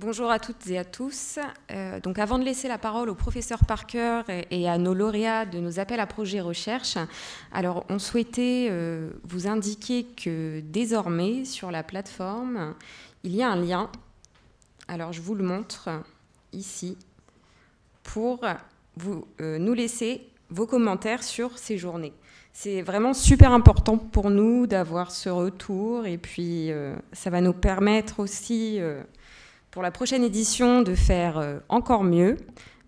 Bonjour à toutes et à tous. Donc avant de laisser la parole au professeur Parker et à nos lauréats de nos appels à projets recherche, alors on souhaitait vous indiquer que désormais sur la plateforme, il y a un lien. Alors je vous le montre ici pour vous nous laisser vos commentaires sur ces journées. C'est vraiment super important pour nous d'avoir ce retour et puis ça va nous permettre aussi pour la prochaine édition de faire encore mieux.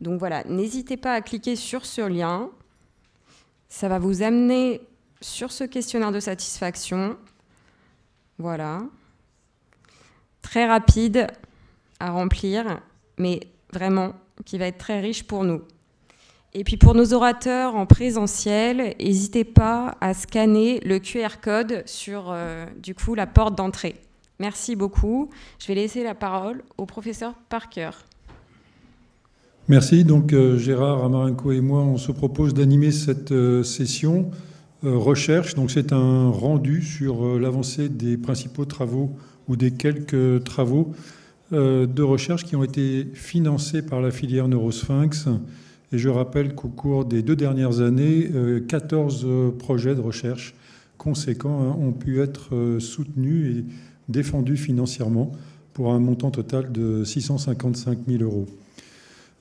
Donc voilà, n'hésitez pas à cliquer sur ce lien. Ça va vous amener sur ce questionnaire de satisfaction. Voilà. Très rapide à remplir, mais vraiment qui va être très riche pour nous. Et puis pour nos orateurs en présentiel, n'hésitez pas à scanner le QR code sur du coup la porte d'entrée. Merci beaucoup. Je vais laisser la parole au professeur Parker. Merci. Donc Gérard Amarenko et moi, on se propose d'animer cette session recherche. Donc c'est un rendu sur l'avancée des principaux travaux ou des quelques travaux de recherche qui ont été financés par la filière Neurosphinx. Et je rappelle qu'au cours des 2 dernières années, 14 projets de recherche conséquents ont pu être soutenus et défendus financièrement pour un montant total de 655 000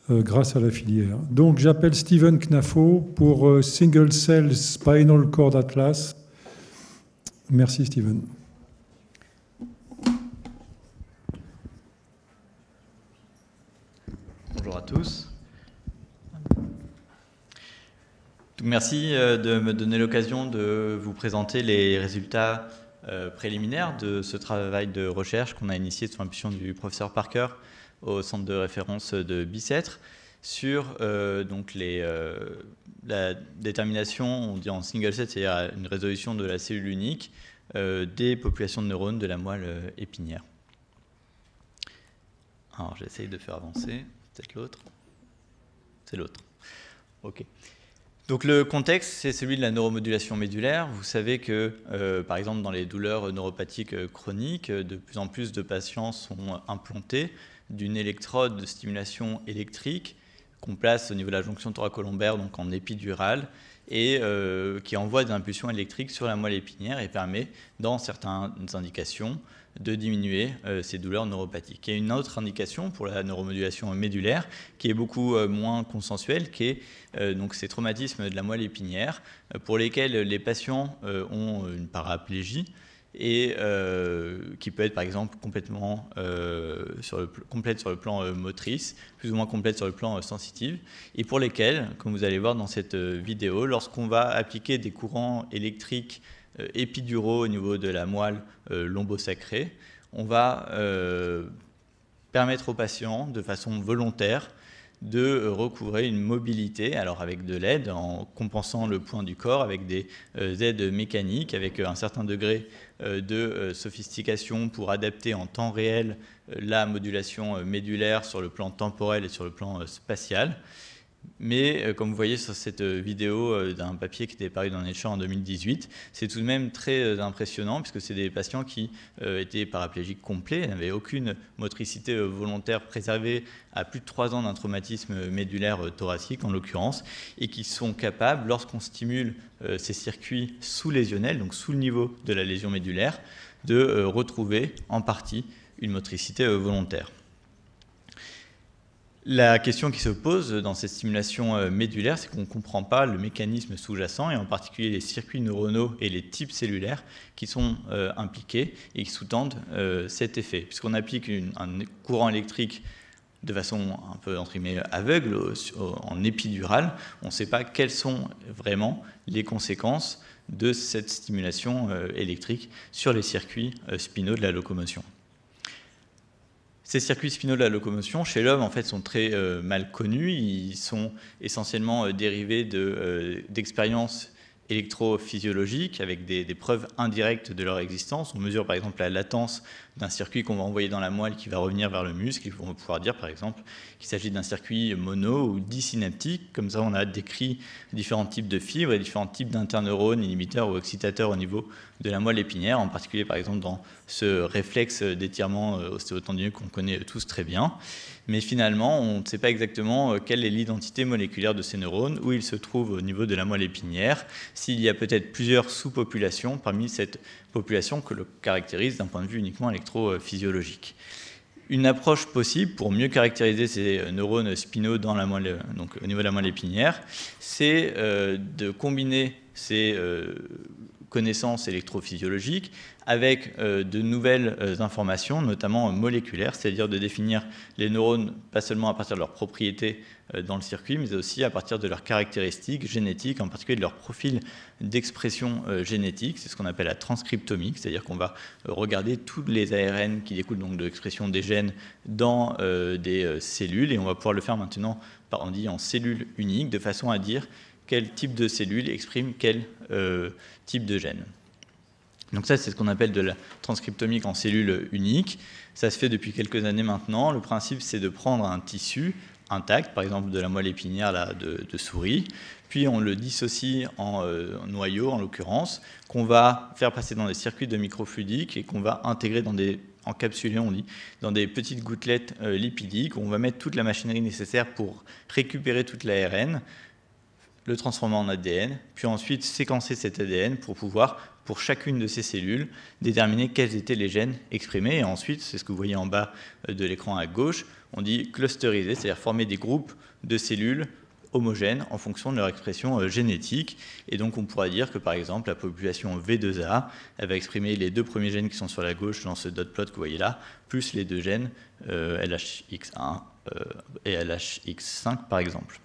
€ grâce à la filière. Donc j'appelle Steven Knafo pour Single Cell Spinal Cord Atlas. Merci Steven. Bonjour à tous. Merci de me donner l'occasion de vous présenter les résultats préliminaire de ce travail de recherche qu'on a initié sous l'impulsion du professeur Parker au centre de référence de Bicêtre sur donc la détermination, on dit en single set, c'est-à-dire une résolution de la cellule unique des populations de neurones de la moelle épinière. Alors j'essaye de faire avancer, peut-être l'autre. C'est l'autre. Ok. Donc le contexte, c'est celui de la neuromodulation médulaire. Vous savez que, par exemple, dans les douleurs neuropathiques chroniques, de plus en plus de patients sont implantés d'une électrode de stimulation électrique qu'on place au niveau de la jonction thoracolombaire, donc en épidurale, et qui envoie des impulsions électriques sur la moelle épinière et permet, dans certaines indications, de diminuer ces douleurs neuropathiques. Il y a une autre indication pour la neuromodulation médulaire qui est beaucoup moins consensuelle, qui est donc ces traumatismes de la moelle épinière pour lesquels les patients ont une paraplégie et qui peut être par exemple complètement complète sur le plan motrice, plus ou moins complète sur le plan sensitif, et pour lesquels, comme vous allez voir dans cette vidéo, lorsqu'on va appliquer des courants électriques épiduraux au niveau de la moelle lombosacrée, on va permettre aux patients, de façon volontaire, de recouvrer une mobilité, alors avec de l'aide, en compensant le poids du corps, avec des aides mécaniques, avec un certain degré de sophistication pour adapter en temps réel la modulation médulaire sur le plan temporel et sur le plan spatial. Mais comme vous voyez sur cette vidéo d'un papier qui était paru dans Nature en 2018, c'est tout de même très impressionnant puisque c'est des patients qui étaient paraplégiques complets, n'avaient aucune motricité volontaire préservée à plus de 3 ans d'un traumatisme médulaire thoracique en l'occurrence, et qui sont capables, lorsqu'on stimule ces circuits sous-lésionnels, donc sous le niveau de la lésion médulaire, de retrouver en partie une motricité volontaire. La question qui se pose dans cette stimulation médulaire, c'est qu'on ne comprend pas le mécanisme sous-jacent, et en particulier les circuits neuronaux et les types cellulaires qui sont impliqués et qui sous-tendent cet effet. Puisqu'on applique un courant électrique de façon un peu entre guillemets aveugle, en épidurale, on ne sait pas quelles sont vraiment les conséquences de cette stimulation électrique sur les circuits spinaux de la locomotion. Ces circuits spinaux de la locomotion, chez l'homme, en fait, sont très mal connus. Ils sont essentiellement dérivés d'expériences électrophysiologiques avec des preuves indirectes de leur existence. On mesure par exemple la latence d'un circuit qu'on va envoyer dans la moelle qui va revenir vers le muscle. Et on va pouvoir dire, par exemple, qu'il s'agit d'un circuit mono ou disynaptique. Comme ça, on a décrit différents types de fibres et différents types d'interneurones, inhibiteurs ou excitateurs au niveau de la moelle épinière, en particulier, par exemple, dans ce réflexe d'étirement ostéotendineux qu'on connaît tous très bien. Mais finalement, on ne sait pas exactement quelle est l'identité moléculaire de ces neurones, où ils se trouvent au niveau de la moelle épinière, s'il y a peut-être plusieurs sous-populations parmi cette population que le caractérise d'un point de vue uniquement électrophysiologique. Une approche possible pour mieux caractériser ces neurones spinaux dans la moelle, donc au niveau de la moelle épinière, c'est de combiner ces connaissances électrophysiologiques avec de nouvelles informations, notamment moléculaires, c'est-à-dire de définir les neurones pas seulement à partir de leurs propriétés dans le circuit, mais aussi à partir de leurs caractéristiques génétiques, en particulier de leur profil d'expression génétique. C'est ce qu'on appelle la transcriptomie, c'est-à-dire qu'on va regarder tous les ARN qui découlent donc de l'expression des gènes dans des cellules, et on va pouvoir le faire maintenant, on dit en cellules uniques, de façon à dire quel type de cellule exprime quel type de gène. Donc ça, c'est ce qu'on appelle de la transcriptomique en cellule unique. Ça se fait depuis quelques années maintenant. Le principe, c'est de prendre un tissu intact, par exemple de la moelle épinière là, de souris, puis on le dissocie en noyau, en l'occurrence, qu'on va faire passer dans des circuits de microfluidiques et qu'on va intégrer dans des encapsulés, on dit, dans des petites gouttelettes lipidiques, où on va mettre toute la machinerie nécessaire pour récupérer toute l'ARN, le transformer en ADN, puis ensuite séquencer cet ADN pour pouvoir, pour chacune de ces cellules, déterminer quels étaient les gènes exprimés. Et ensuite, c'est ce que vous voyez en bas de l'écran à gauche, on dit clusteriser, c'est-à-dire former des groupes de cellules homogènes en fonction de leur expression génétique. Et donc on pourra dire que par exemple la population V2A, elle va exprimer les deux premiers gènes qui sont sur la gauche dans ce dot plot que vous voyez là, plus les deux gènes LHX1 et LHX5 par exemple.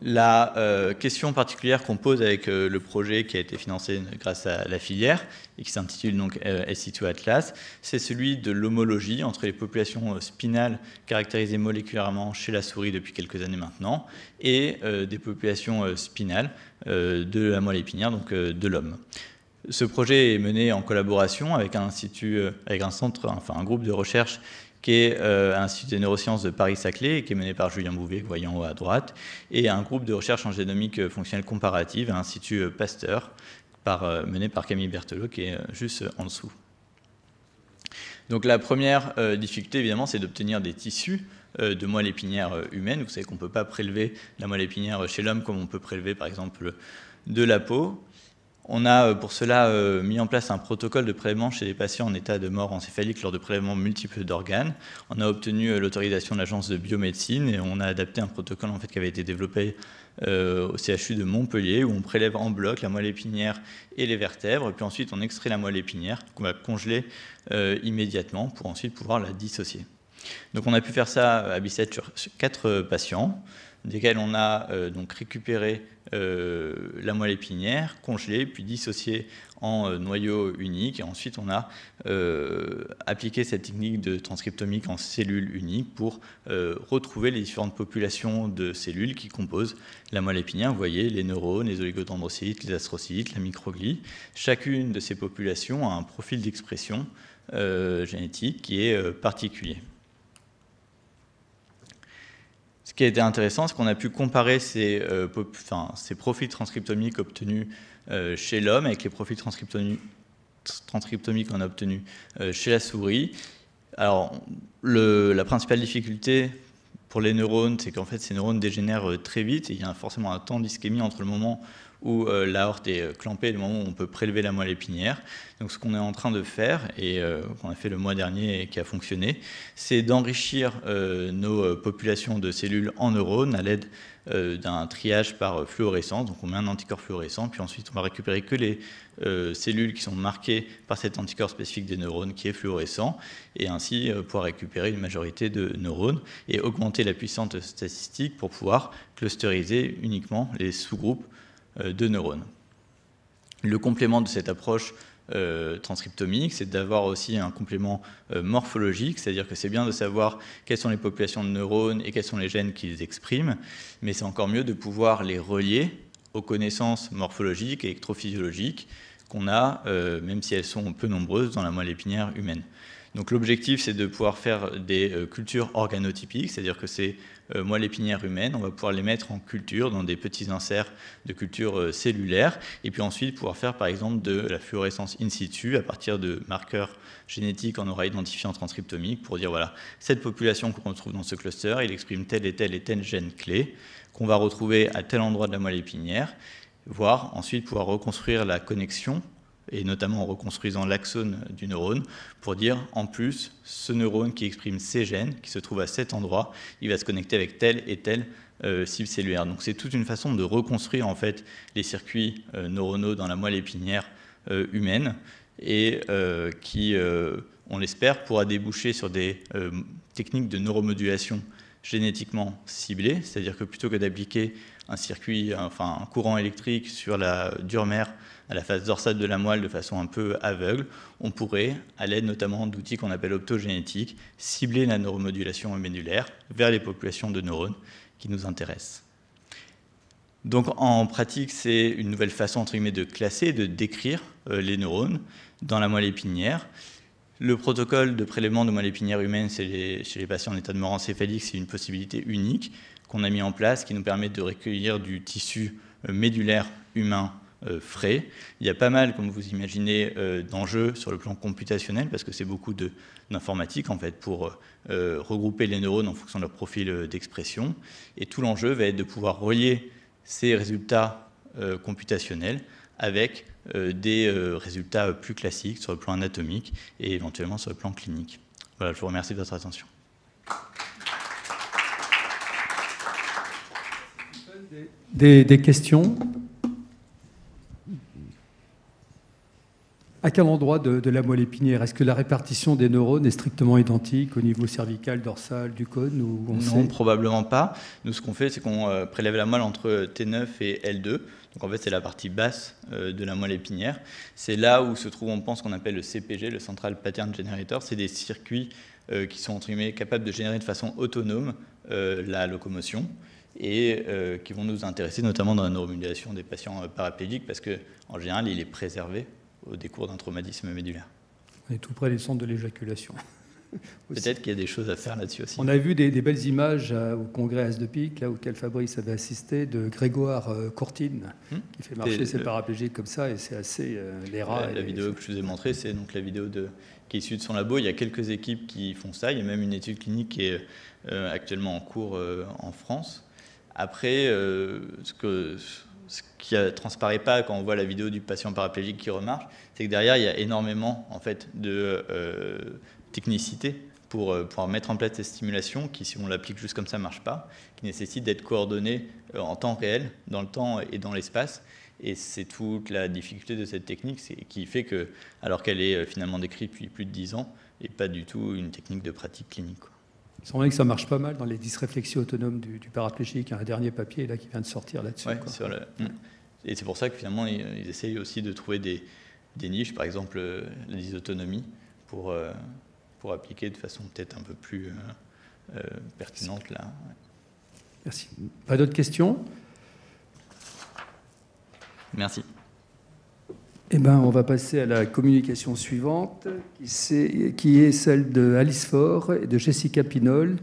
La question particulière qu'on pose avec le projet qui a été financé grâce à la filière et qui s'intitule donc SC2 Atlas, c'est celui de l'homologie entre les populations spinales caractérisées moléculairement chez la souris depuis quelques années maintenant et des populations spinales de la moelle épinière, donc de l'homme. Ce projet est mené en collaboration avec un institut, avec un centre, enfin un groupe de recherche qui est l'Institut des neurosciences de Paris-Saclay, qui est mené par Julien Bouvet, que vous voyez en haut à droite, et un groupe de recherche en génomique fonctionnelle comparative à l'Institut Pasteur, mené par Camille Berthelot, qui est juste en dessous. Donc la première difficulté, évidemment, c'est d'obtenir des tissus de moelle épinière humaine. Vous savez qu'on ne peut pas prélever la moelle épinière chez l'homme comme on peut prélever, par exemple, de la peau. On a pour cela mis en place un protocole de prélèvement chez les patients en état de mort encéphalique lors de prélèvements multiples d'organes. On a obtenu l'autorisation de l'Agence de biomédecine et on a adapté un protocole en fait, qui avait été développé au CHU de Montpellier où on prélève en bloc la moelle épinière et les vertèbres. Puis ensuite, on extrait la moelle épinière qu'on va congeler immédiatement pour ensuite pouvoir la dissocier. Donc on a pu faire ça à Bicêtre sur 4 patients, desquels on a donc récupéré la moelle épinière, congelée, puis dissociée en noyau unique. Et ensuite, on a appliqué cette technique de transcriptomique en cellules uniques pour retrouver les différentes populations de cellules qui composent la moelle épinière. Vous voyez les neurones, les oligodendrocytes, les astrocytes, la microglie. Chacune de ces populations a un profil d'expression génétique qui est particulier. Ce qui a été intéressant, c'est qu'on a pu comparer ces profils transcriptomiques obtenus chez l'homme avec les profils transcriptomiques qu'on a obtenus chez la souris. Alors, la principale difficulté pour les neurones, c'est qu'en fait, ces neurones dégénèrent très vite et il y a forcément un temps d'ischémie entre le moment où l'aorte est clampée et le moment où on peut prélever la moelle épinière. Donc ce qu'on est en train de faire, et qu'on a fait le mois dernier et qui a fonctionné, c'est d'enrichir nos populations de cellules en neurones à l'aide d'un triage par fluorescence. Donc on met un anticorps fluorescent, puis ensuite on va récupérer que les cellules qui sont marquées par cet anticorps spécifique des neurones qui est fluorescent, et ainsi pouvoir récupérer une majorité de neurones et augmenter la puissance statistique pour pouvoir clusteriser uniquement les sous-groupes de neurones. Le complément de cette approche transcriptomique, c'est d'avoir aussi un complément morphologique, c'est-à-dire que c'est bien de savoir quelles sont les populations de neurones et quels sont les gènes qu'ils expriment, mais c'est encore mieux de pouvoir les relier aux connaissances morphologiques et électrophysiologiques qu'on a, même si elles sont peu nombreuses, dans la moelle épinière humaine. Donc l'objectif, c'est de pouvoir faire des cultures organotypiques, c'est-à-dire que ces moelle épinière humaine, on va pouvoir les mettre en culture, dans des petits inserts de culture cellulaire, et puis ensuite pouvoir faire par exemple de la fluorescence in situ à partir de marqueurs génétiques qu'on aura identifiés en transcriptomique pour dire voilà, cette population qu'on retrouve dans ce cluster, il exprime tel et tel gène clé qu'on va retrouver à tel endroit de la moelle épinière, voire ensuite pouvoir reconstruire la connexion, et notamment en reconstruisant l'axone du neurone, pour dire, en plus, ce neurone qui exprime ces gènes, qui se trouve à cet endroit, il va se connecter avec telle et telle cible cellulaire. Donc c'est toute une façon de reconstruire en fait les circuits neuronaux dans la moelle épinière humaine, et qui, on l'espère, pourra déboucher sur des techniques de neuromodulation génétiquement ciblées, c'est-à-dire que plutôt que d'appliquer un circuit, enfin un courant électrique sur la dure mère à la face dorsale de la moelle de façon un peu aveugle, on pourrait, à l'aide notamment d'outils qu'on appelle optogénétiques, cibler la neuromodulation médulaire vers les populations de neurones qui nous intéressent. Donc en pratique, c'est une nouvelle façon entre guillemets de classer, de décrire les neurones dans la moelle épinière. Le protocole de prélèvement de moelle épinière humaine chez les patients en état de mort encéphalique, c'est une possibilité unique qu'on a mis en place qui nous permet de recueillir du tissu médulaire humain frais. Il y a pas mal, comme vous imaginez, d'enjeux sur le plan computationnel parce que c'est beaucoup d'informatique en fait pour regrouper les neurones en fonction de leur profil d'expression. Et tout l'enjeu va être de pouvoir relier ces résultats computationnels avec des résultats plus classiques sur le plan anatomique et éventuellement sur le plan clinique. Voilà, je vous remercie de votre attention. Des questions? À quel endroit de la moelle épinière? Est-ce que la répartition des neurones est strictement identique au niveau cervical, dorsal, du cône ou Non, probablement pas. Nous, ce qu'on fait, c'est qu'on prélève la moelle entre T9 et L2. Donc en fait, c'est la partie basse de la moelle épinière. C'est là où se trouve, on pense, qu'on appelle le CPG, le Central Pattern Generator. C'est des circuits qui sont entre guillemets capables de générer de façon autonome la locomotion et qui vont nous intéresser notamment dans la neuromodulation des patients paraplégiques parce qu'en général, il est préservé au décours d'un traumatisme médulaire. On est tout près des centres de l'éjaculation. Peut-être qu'il y a des choses à faire là-dessus aussi. On a vu des belles images au congrès As-de-Pique, là auquel Fabrice avait assisté, de Grégoire Courtine, qui fait marcher ses paraplégiques comme ça, et c'est assez les rats. La vidéo que je vous ai montrée, c'est donc la vidéo qui est issue de son labo. Il y a quelques équipes qui font ça. Il y a même une étude clinique qui est actuellement en cours en France. Après, ce qui ne transparaît pas quand on voit la vidéo du patient paraplégique qui remarche, c'est que derrière, il y a énormément en fait, de technicité pour pouvoir mettre en place cette stimulation qui, si on l'applique juste comme ça, ne marche pas, qui nécessite d'être coordonnée en temps réel, dans le temps et dans l'espace. Et c'est toute la difficulté de cette technique qui fait que, alors qu'elle est finalement décrite depuis plus de 10 ans, et pas du tout une technique de pratique clinique, quoi. Il semblait que ça marche pas mal dans les dysréflexies autonomes du paraplégique. Il y a un dernier papier là, qui vient de sortir là-dessus. Ouais, et c'est pour ça que finalement, ils essayent aussi de trouver des niches, par exemple la dysautonomie, pour appliquer de façon peut-être un peu plus pertinente là. Ouais. Merci. Pas d'autres questions? Merci. Eh ben, on va passer à la communication suivante, qui est celle de Alice Faure et de Jessica Pinol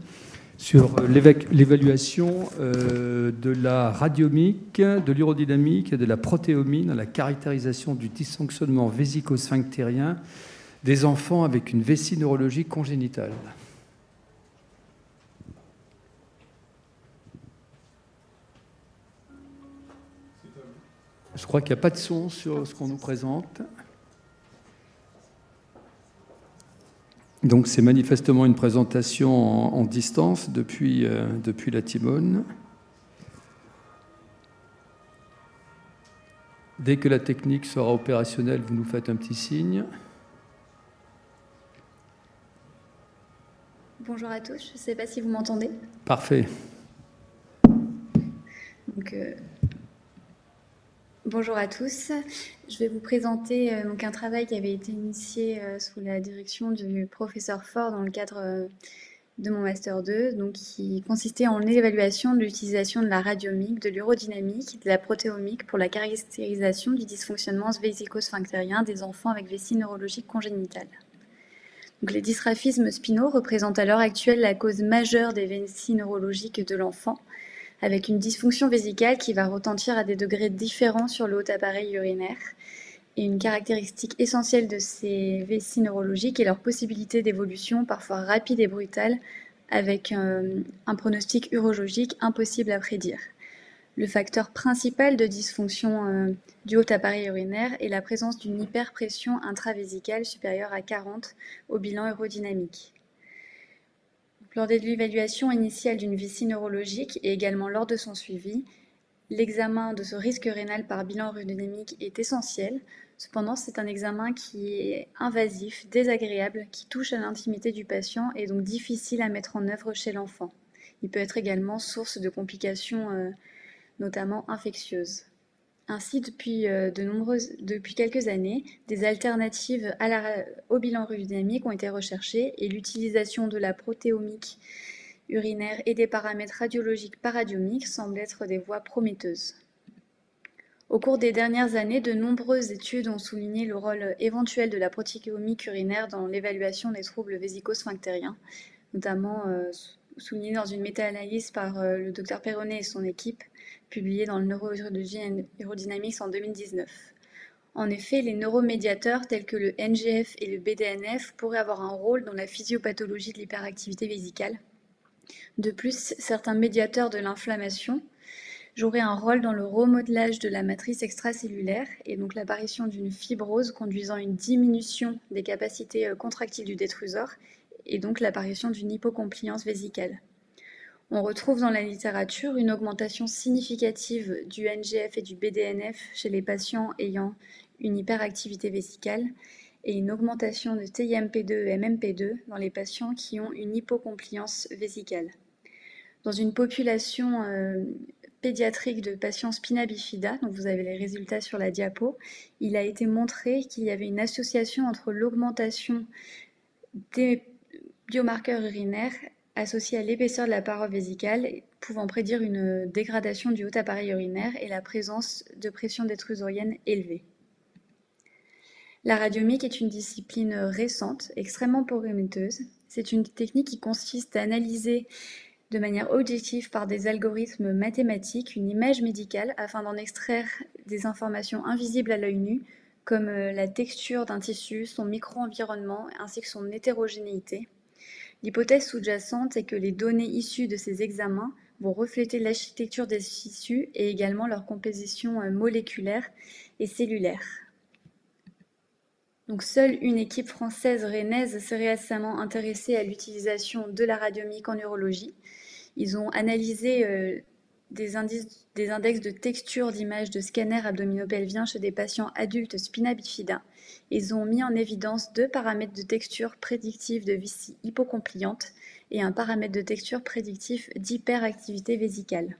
sur l'évaluation de la radiomique, de l'urodynamique et de la protéomie dans la caractérisation du dysfonctionnement vésico-sphinctérien des enfants avec une vessie neurologique congénitale. Je crois qu'il n'y a pas de son sur ce qu'on nous présente. Donc c'est manifestement une présentation en distance depuis la Timone. Dès que la technique sera opérationnelle, vous nous faites un petit signe. Bonjour à tous, je ne sais pas si vous m'entendez. Parfait. Donc, bonjour à tous. Je vais vous présenter un travail qui avait été initié sous la direction du professeur Faure dans le cadre de mon Master 2, donc qui consistait en l'évaluation de l'utilisation de la radiomique, de l'urodynamique, de la protéomique pour la caractérisation du dysfonctionnement vésico-sphinctérien des enfants avec vessie neurologique congénitale. Donc, les dysgraphismes spinaux représentent à l'heure actuelle la cause majeure des vessies neurologiques de l'enfant, avec une dysfonction vésicale qui va retentir à des degrés différents sur le haut appareil urinaire. Et une caractéristique essentielle de ces vessies neurologiques est leur possibilité d'évolution parfois rapide et brutale, avec un pronostic urologique impossible à prédire. Le facteur principal de dysfonction du haut appareil urinaire est la présence d'une hyperpression intravésicale supérieure à 40 au bilan urodynamique. Lors de l'évaluation initiale d'une vessie neurologique et également lors de son suivi, l'examen de ce risque rénal par bilan urodynamique est essentiel. Cependant, c'est un examen qui est invasif, désagréable, qui touche à l'intimité du patient et donc difficile à mettre en œuvre chez l'enfant. Il peut être également source de complications, notamment infectieuses. Ainsi, depuis quelques années, des alternatives au bilan urodynamique ont été recherchées et l'utilisation de la protéomique urinaire et des paramètres radiologiques paradiomiques semblent être des voies prometteuses. Au cours des dernières années, de nombreuses études ont souligné le rôle éventuel de la protéomique urinaire dans l'évaluation des troubles vésico-sphinctériens, notamment souligné dans une méta-analyse par le Dr Perronnet et son équipe, publiée dans le Neurourology and Aerodynamics en 2019. En effet, les neuromédiateurs tels que le NGF et le BDNF pourraient avoir un rôle dans la physiopathologie de l'hyperactivité vésicale. De plus, certains médiateurs de l'inflammation joueraient un rôle dans le remodelage de la matrice extracellulaire et donc l'apparition d'une fibrose conduisant à une diminution des capacités contractiles du détrusor et donc l'apparition d'une hypocompliance vésicale. On retrouve dans la littérature une augmentation significative du NGF et du BDNF chez les patients ayant une hyperactivité vésicale et une augmentation de TIMP2 et MMP2 dans les patients qui ont une hypocompliance vésicale. Dans une population pédiatrique de patients spina bifida, donc vous avez les résultats sur la diapo, il a été montré qu'il y avait une association entre l'augmentation des biomarqueurs urinaires associés à l'épaisseur de la paroi vésicale, pouvant prédire une dégradation du haut appareil urinaire et la présence de pression détrusorienne élevée. La radiomique est une discipline récente, extrêmement prometteuse. C'est une technique qui consiste à analyser de manière objective par des algorithmes mathématiques une image médicale afin d'en extraire des informations invisibles à l'œil nu, comme la texture d'un tissu, son micro-environnement ainsi que son hétérogénéité. L'hypothèse sous-jacente est que les données issues de ces examens vont refléter l'architecture des tissus et également leur composition moléculaire et cellulaire. Donc, seule une équipe française rennaise s'est récemment intéressée à l'utilisation de la radiomique en urologie. Ils ont analysé des index de texture d'images de scanners abdominopelviens chez des patients adultes spina bifida. Ils ont mis en évidence 2 paramètres de texture prédictifs de vessie hypocompliante et un paramètre de texture prédictif d'hyperactivité vésicale.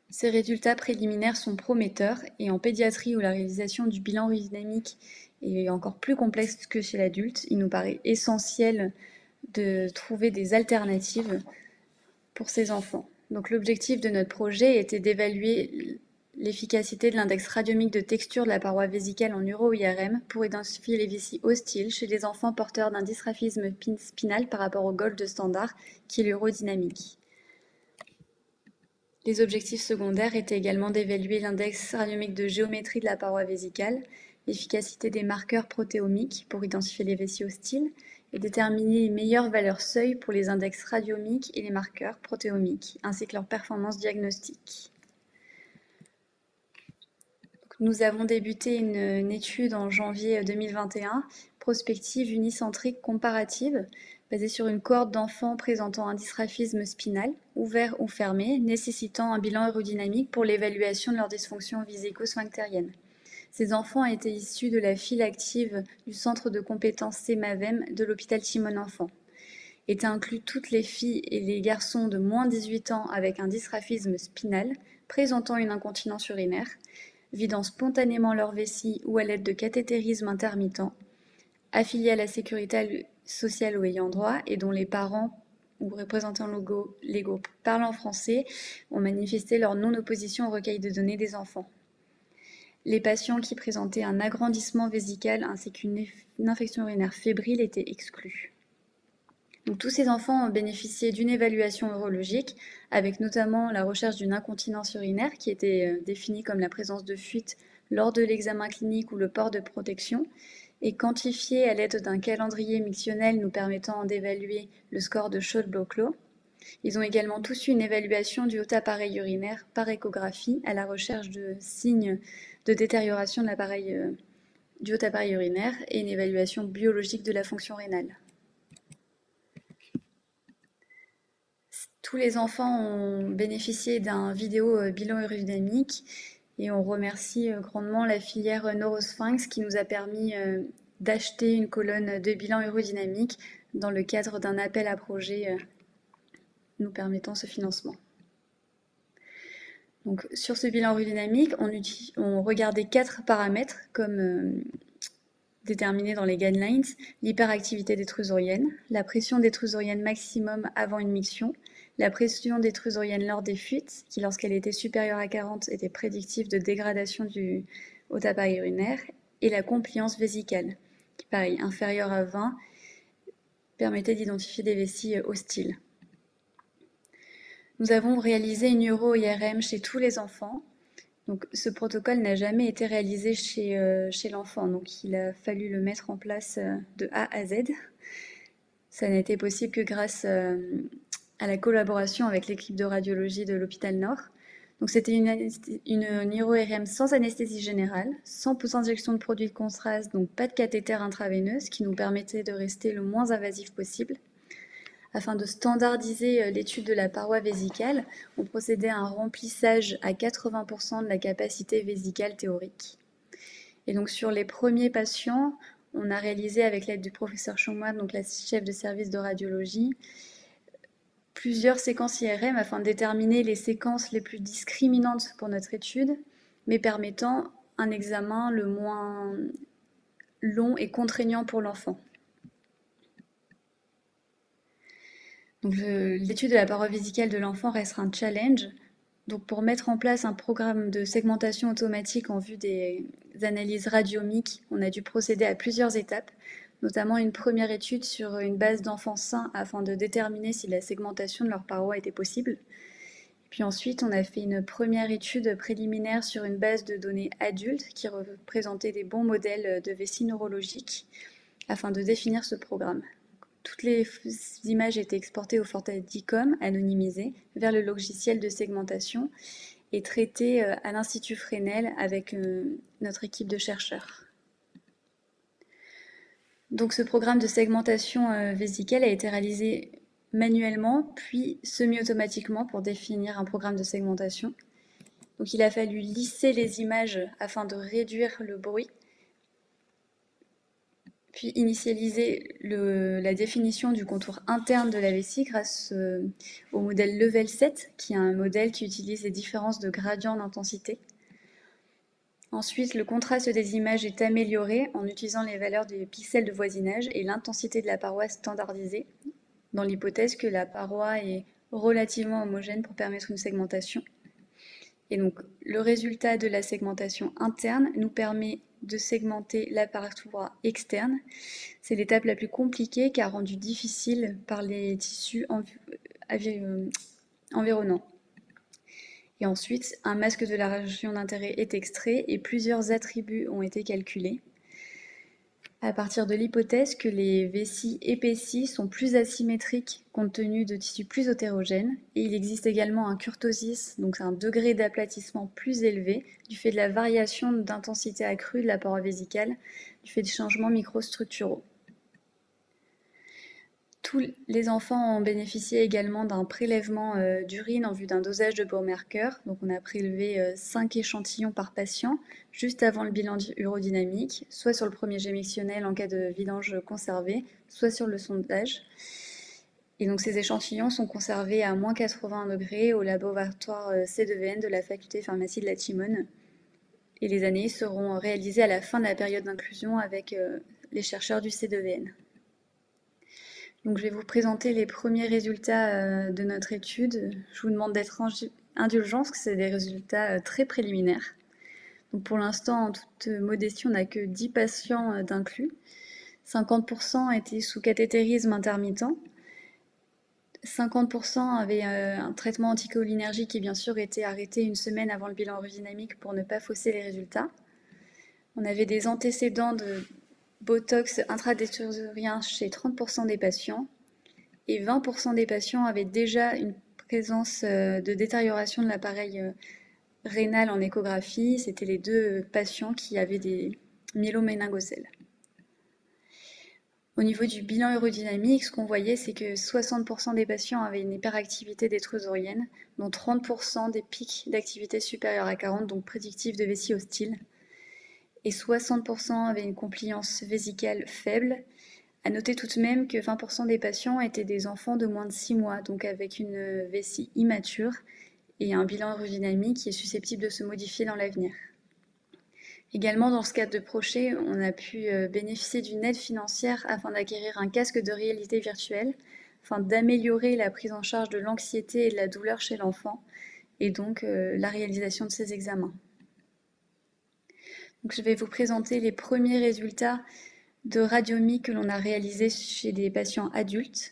Ces résultats préliminaires sont prometteurs et en pédiatrie où la réalisation du bilan urodynamique est encore plus complexe que chez l'adulte, il nous paraît essentiel de trouver des alternatives pour ces enfants. Donc l'objectif de notre projet était d'évaluer l'efficacité de l'index radiomique de texture de la paroi vésicale en uro-IRM pour identifier les vessies hostiles chez les enfants porteurs d'un dysgraphisme spinal par rapport au gold standard qui est l'urodynamique. Les objectifs secondaires étaient également d'évaluer l'index radiomique de géométrie de la paroi vésicale, l'efficacité des marqueurs protéomiques pour identifier les vessies hostiles et déterminer les meilleures valeurs seuil pour les index radiomiques et les marqueurs protéomiques, ainsi que leur performance diagnostique. Nous avons débuté une étude en janvier 2021, prospective unicentrique comparative, basée sur une cohorte d'enfants présentant un dysgraphisme spinal, ouvert ou fermé, nécessitant un bilan urodynamique pour l'évaluation de leur dysfonction vésico-sphinctérienne. Ces enfants étaient issus de la file active du centre de compétences CEMAVEM de l'hôpital Timon-Enfant. Étaient inclus toutes les filles et les garçons de moins de 18 ans avec un dysgraphisme spinal, présentant une incontinence urinaire, vidant spontanément leur vessie ou à l'aide de cathétérisme intermittent, affiliés à la sécurité sociale ou ayant droit et dont les parents ou représentants légaux parlant français ont manifesté leur non-opposition au recueil de données des enfants. Les patients qui présentaient un agrandissement vésical ainsi qu'une infection urinaire fébrile étaient exclus. Donc, tous ces enfants ont bénéficié d'une évaluation urologique, avec notamment la recherche d'une incontinence urinaire qui était définie comme la présence de fuite lors de l'examen clinique ou le port de protection, et quantifiée à l'aide d'un calendrier mictionnel nous permettant d'évaluer le score de Scholl-Blocklow. Ils ont également tous eu une évaluation du haut appareil urinaire par échographie à la recherche de signes de détérioration de l'appareil du haut appareil urinaire et une évaluation biologique de la fonction rénale. Tous les enfants ont bénéficié d'un vidéo bilan urodynamique et on remercie grandement la filière Neurosphinx qui nous a permis d'acheter une colonne de bilan urodynamique dans le cadre d'un appel à projet nous permettant ce financement. Donc, sur ce bilan urodynamique, on regardait 4 paramètres comme déterminés dans les guidelines: l'hyperactivité détrusorienne, la pression détrusorienne maximum avant une miction, la pression détrusorienne lors des fuites, qui lorsqu'elle était supérieure à 40 était prédictive de dégradation du haut appareil urinaire, et la compliance vésicale, qui pareil, inférieure à 20, permettait d'identifier des vessies hostiles. Nous avons réalisé une uro-IRM chez tous les enfants. Donc, ce protocole n'a jamais été réalisé chez l'enfant, donc il a fallu le mettre en place de A à Z. Ça n'a été possible que grâce à la collaboration avec l'équipe de radiologie de l'hôpital Nord. Donc, c'était une uro-IRM sans anesthésie générale, sans injection de produits de contraste, donc pas de cathéter intraveineuse, ce qui nous permettait de rester le moins invasif possible. Afin de standardiser l'étude de la paroi vésicale, on procédait à un remplissage à 80% de la capacité vésicale théorique. Et donc sur les premiers patients, on a réalisé avec l'aide du professeur Chongmoine, donc la chef de service de radiologie, plusieurs séquences IRM afin de déterminer les séquences les plus discriminantes pour notre étude, mais permettant un examen le moins long et contraignant pour l'enfant. Donc, l'étude de la paroi vésicale de l'enfant restera un challenge. Donc, pour mettre en place un programme de segmentation automatique en vue des analyses radiomiques, on a dû procéder à plusieurs étapes, notamment une première étude sur une base d'enfants sains afin de déterminer si la segmentation de leur paroi était possible. Puis ensuite, on a fait une première étude préliminaire sur une base de données adultes qui représentait des bons modèles de vessie neurologique afin de définir ce programme. Toutes les images étaient exportées au format DICOM, anonymisé, vers le logiciel de segmentation et traitées à l'Institut Fresnel avec notre équipe de chercheurs. Donc ce programme de segmentation vésicale a été réalisé manuellement, puis semi-automatiquement pour définir un programme de segmentation. Donc il a fallu lisser les images afin de réduire le bruit, puis initialiser la définition du contour interne de la vessie grâce au modèle Level 7, qui est un modèle qui utilise les différences de gradient d'intensité. Ensuite, le contraste des images est amélioré en utilisant les valeurs des pixels de voisinage et l'intensité de la paroi standardisée, dans l'hypothèse que la paroi est relativement homogène pour permettre une segmentation. Et donc, le résultat de la segmentation interne nous permet de segmenter la paroi externe. C'est l'étape la plus compliquée car rendue difficile par les tissus environnants. Et ensuite, un masque de la région d'intérêt est extrait et plusieurs attributs ont été calculés à partir de l'hypothèse que les vessies épaissies sont plus asymétriques compte tenu de tissus plus hétérogènes, et il existe également un kurtosis, donc un degré d'aplatissement plus élevé du fait de la variation d'intensité accrue de la paroi vésicale du fait des changements microstructuraux. Tous les enfants ont bénéficié également d'un prélèvement d'urine en vue d'un dosage de biomarqueurs. Donc on a prélevé 5 échantillons par patient juste avant le bilan urodynamique, soit sur le premier jet mictionnel en cas de vidange conservé, soit sur le sondage. Et donc ces échantillons sont conservés à moins 80 degrés au laboratoire C2VN de la faculté pharmacie de la Timone. Et les analyses seront réalisées à la fin de la période d'inclusion avec les chercheurs du C2VN. Donc, je vais vous présenter les premiers résultats de notre étude. Je vous demande d'être indulgents parce que c'est des résultats très préliminaires. Donc, pour l'instant, en toute modestie, on n'a que 10 patients d'inclus. 50% étaient sous cathétérisme intermittent. 50% avaient un traitement anticholinergique qui, bien sûr, était arrêté une semaine avant le bilan urodynamique pour ne pas fausser les résultats. On avait des antécédents de Botox intra-détrusurien chez 30% des patients et 20% des patients avaient déjà une présence de détérioration de l'appareil rénal en échographie. C'était les 2 patients qui avaient des myéloméningocèles. Au niveau du bilan urodynamique, ce qu'on voyait, c'est que 60% des patients avaient une hyperactivité détrusurienne, dont 30% des pics d'activité supérieurs à 40, donc prédictifs de vessie hostile. Et 60% avaient une compliance vésicale faible. À noter tout de même que 20% des patients étaient des enfants de moins de 6 mois, donc avec une vessie immature et un bilan urodynamique qui est susceptible de se modifier dans l'avenir. Également, dans ce cadre de projet, on a pu bénéficier d'une aide financière afin d'acquérir un casque de réalité virtuelle, afin d'améliorer la prise en charge de l'anxiété et de la douleur chez l'enfant, et donc la réalisation de ces examens. Donc, je vais vous présenter les premiers résultats de radiomie que l'on a réalisés chez des patients adultes.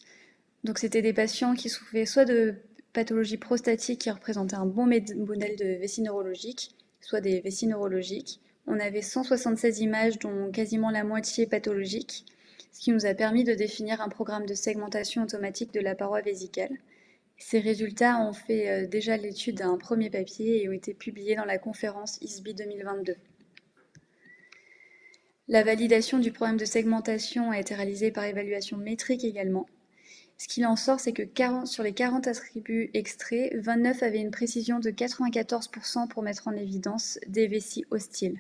Donc, c'était des patients qui souffraient soit de pathologie prostatique qui représentait un bon modèle de vessie neurologique, soit des vessies neurologiques. On avait 176 images, dont quasiment la moitié pathologiques, ce qui nous a permis de définir un programme de segmentation automatique de la paroi vésicale. Ces résultats ont fait déjà l'étude d'un premier papier et ont été publiés dans la conférence ISBI 2022. La validation du programme de segmentation a été réalisée par évaluation métrique également. Ce qu'il en sort, c'est que sur les 40 attributs extraits, 29 avaient une précision de 94% pour mettre en évidence des vessies hostiles.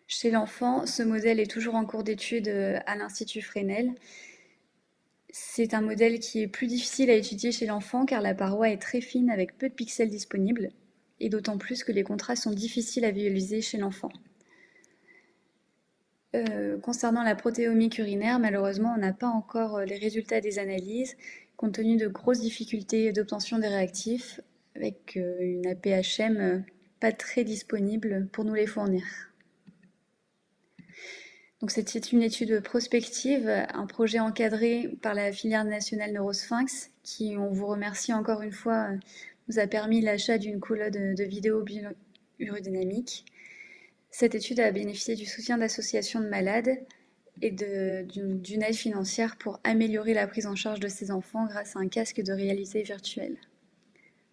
Chez l'enfant, ce modèle est toujours en cours d'étude à l'Institut Fresnel. C'est un modèle qui est plus difficile à étudier chez l'enfant car la paroi est très fine avec peu de pixels disponibles, et d'autant plus que les contrastes sont difficiles à visualiser chez l'enfant. Concernant la protéomique urinaire, malheureusement, on n'a pas encore les résultats des analyses, compte tenu de grosses difficultés d'obtention des réactifs, avec une APHM pas très disponible pour nous les fournir. Donc c'était une étude prospective, un projet encadré par la filière nationale Neurosphinx, qui, on vous remercie encore une fois, nous a permis l'achat d'une colonne de vidéos urodynamiques. Cette étude a bénéficié du soutien d'associations de malades et d'une aide financière pour améliorer la prise en charge de ces enfants grâce à un casque de réalité virtuelle.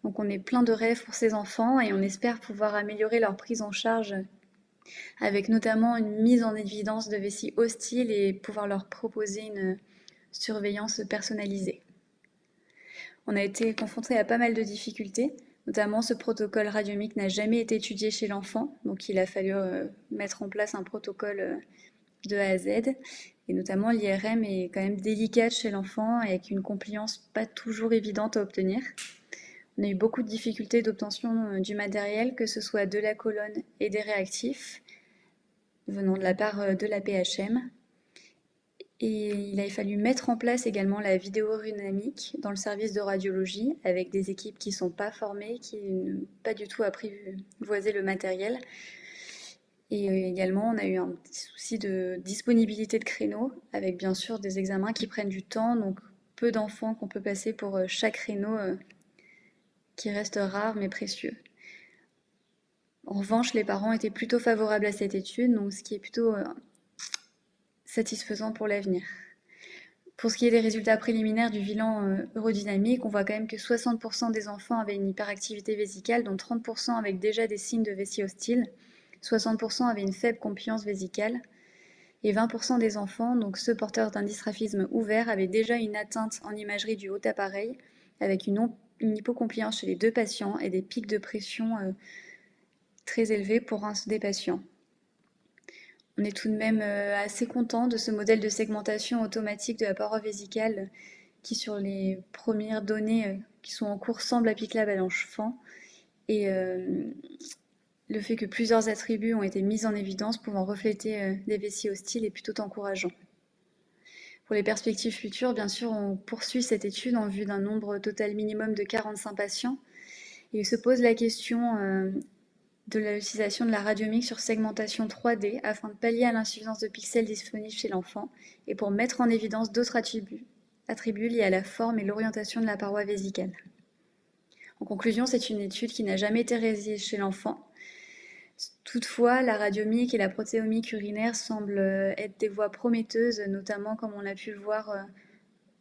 Donc on est plein de rêves pour ces enfants et on espère pouvoir améliorer leur prise en charge avec notamment une mise en évidence de vessies hostiles et pouvoir leur proposer une surveillance personnalisée. On a été confronté à pas mal de difficultés, notamment ce protocole radiomique n'a jamais été étudié chez l'enfant, donc il a fallu mettre en place un protocole de A à Z, et notamment l'IRM est quand même délicate chez l'enfant avec une compliance pas toujours évidente à obtenir. On a eu beaucoup de difficultés d'obtention du matériel, que ce soit de la colonne et des réactifs, venant de la part de la PHM. Et il a fallu mettre en place également la vidéo urodynamique dans le service de radiologie, avec des équipes qui ne sont pas formées, qui n'ont pas du tout apprivoisé le matériel. Et également, on a eu un petit souci de disponibilité de créneaux, avec bien sûr des examens qui prennent du temps, donc peu d'enfants qu'on peut passer pour chaque créneau, qui reste rare mais précieux. En revanche, les parents étaient plutôt favorables à cette étude, donc ce qui est plutôt satisfaisant pour l'avenir. Pour ce qui est des résultats préliminaires du bilan urodynamique, on voit quand même que 60% des enfants avaient une hyperactivité vésicale, dont 30% avec déjà des signes de vessie hostile, 60% avaient une faible compliance vésicale, et 20% des enfants, donc ceux porteurs d'un dystrophisme ouvert, avaient déjà une atteinte en imagerie du haut appareil, avec une hypocompliance chez les 2 patients et des pics de pression très élevés pour un des patients. On est tout de même assez content de ce modèle de segmentation automatique de la paroi vésicale qui, sur les premières données qui sont en cours, semble applicable à l'enfant. Et le fait que plusieurs attributs ont été mis en évidence pouvant refléter des vessies hostiles est plutôt encourageant. Pour les perspectives futures, bien sûr, on poursuit cette étude en vue d'un nombre total minimum de 45 patients. Et il se pose la question de l'utilisation de la radiomique sur segmentation 3D afin de pallier à l'insuffisance de pixels disponibles chez l'enfant et pour mettre en évidence d'autres attributs liés à la forme et l'orientation de la paroi vésicale. En conclusion, c'est une étude qui n'a jamais été réalisée chez l'enfant. Toutefois, la radiomique et la protéomique urinaire semblent être des voies prometteuses, notamment comme on a pu le voir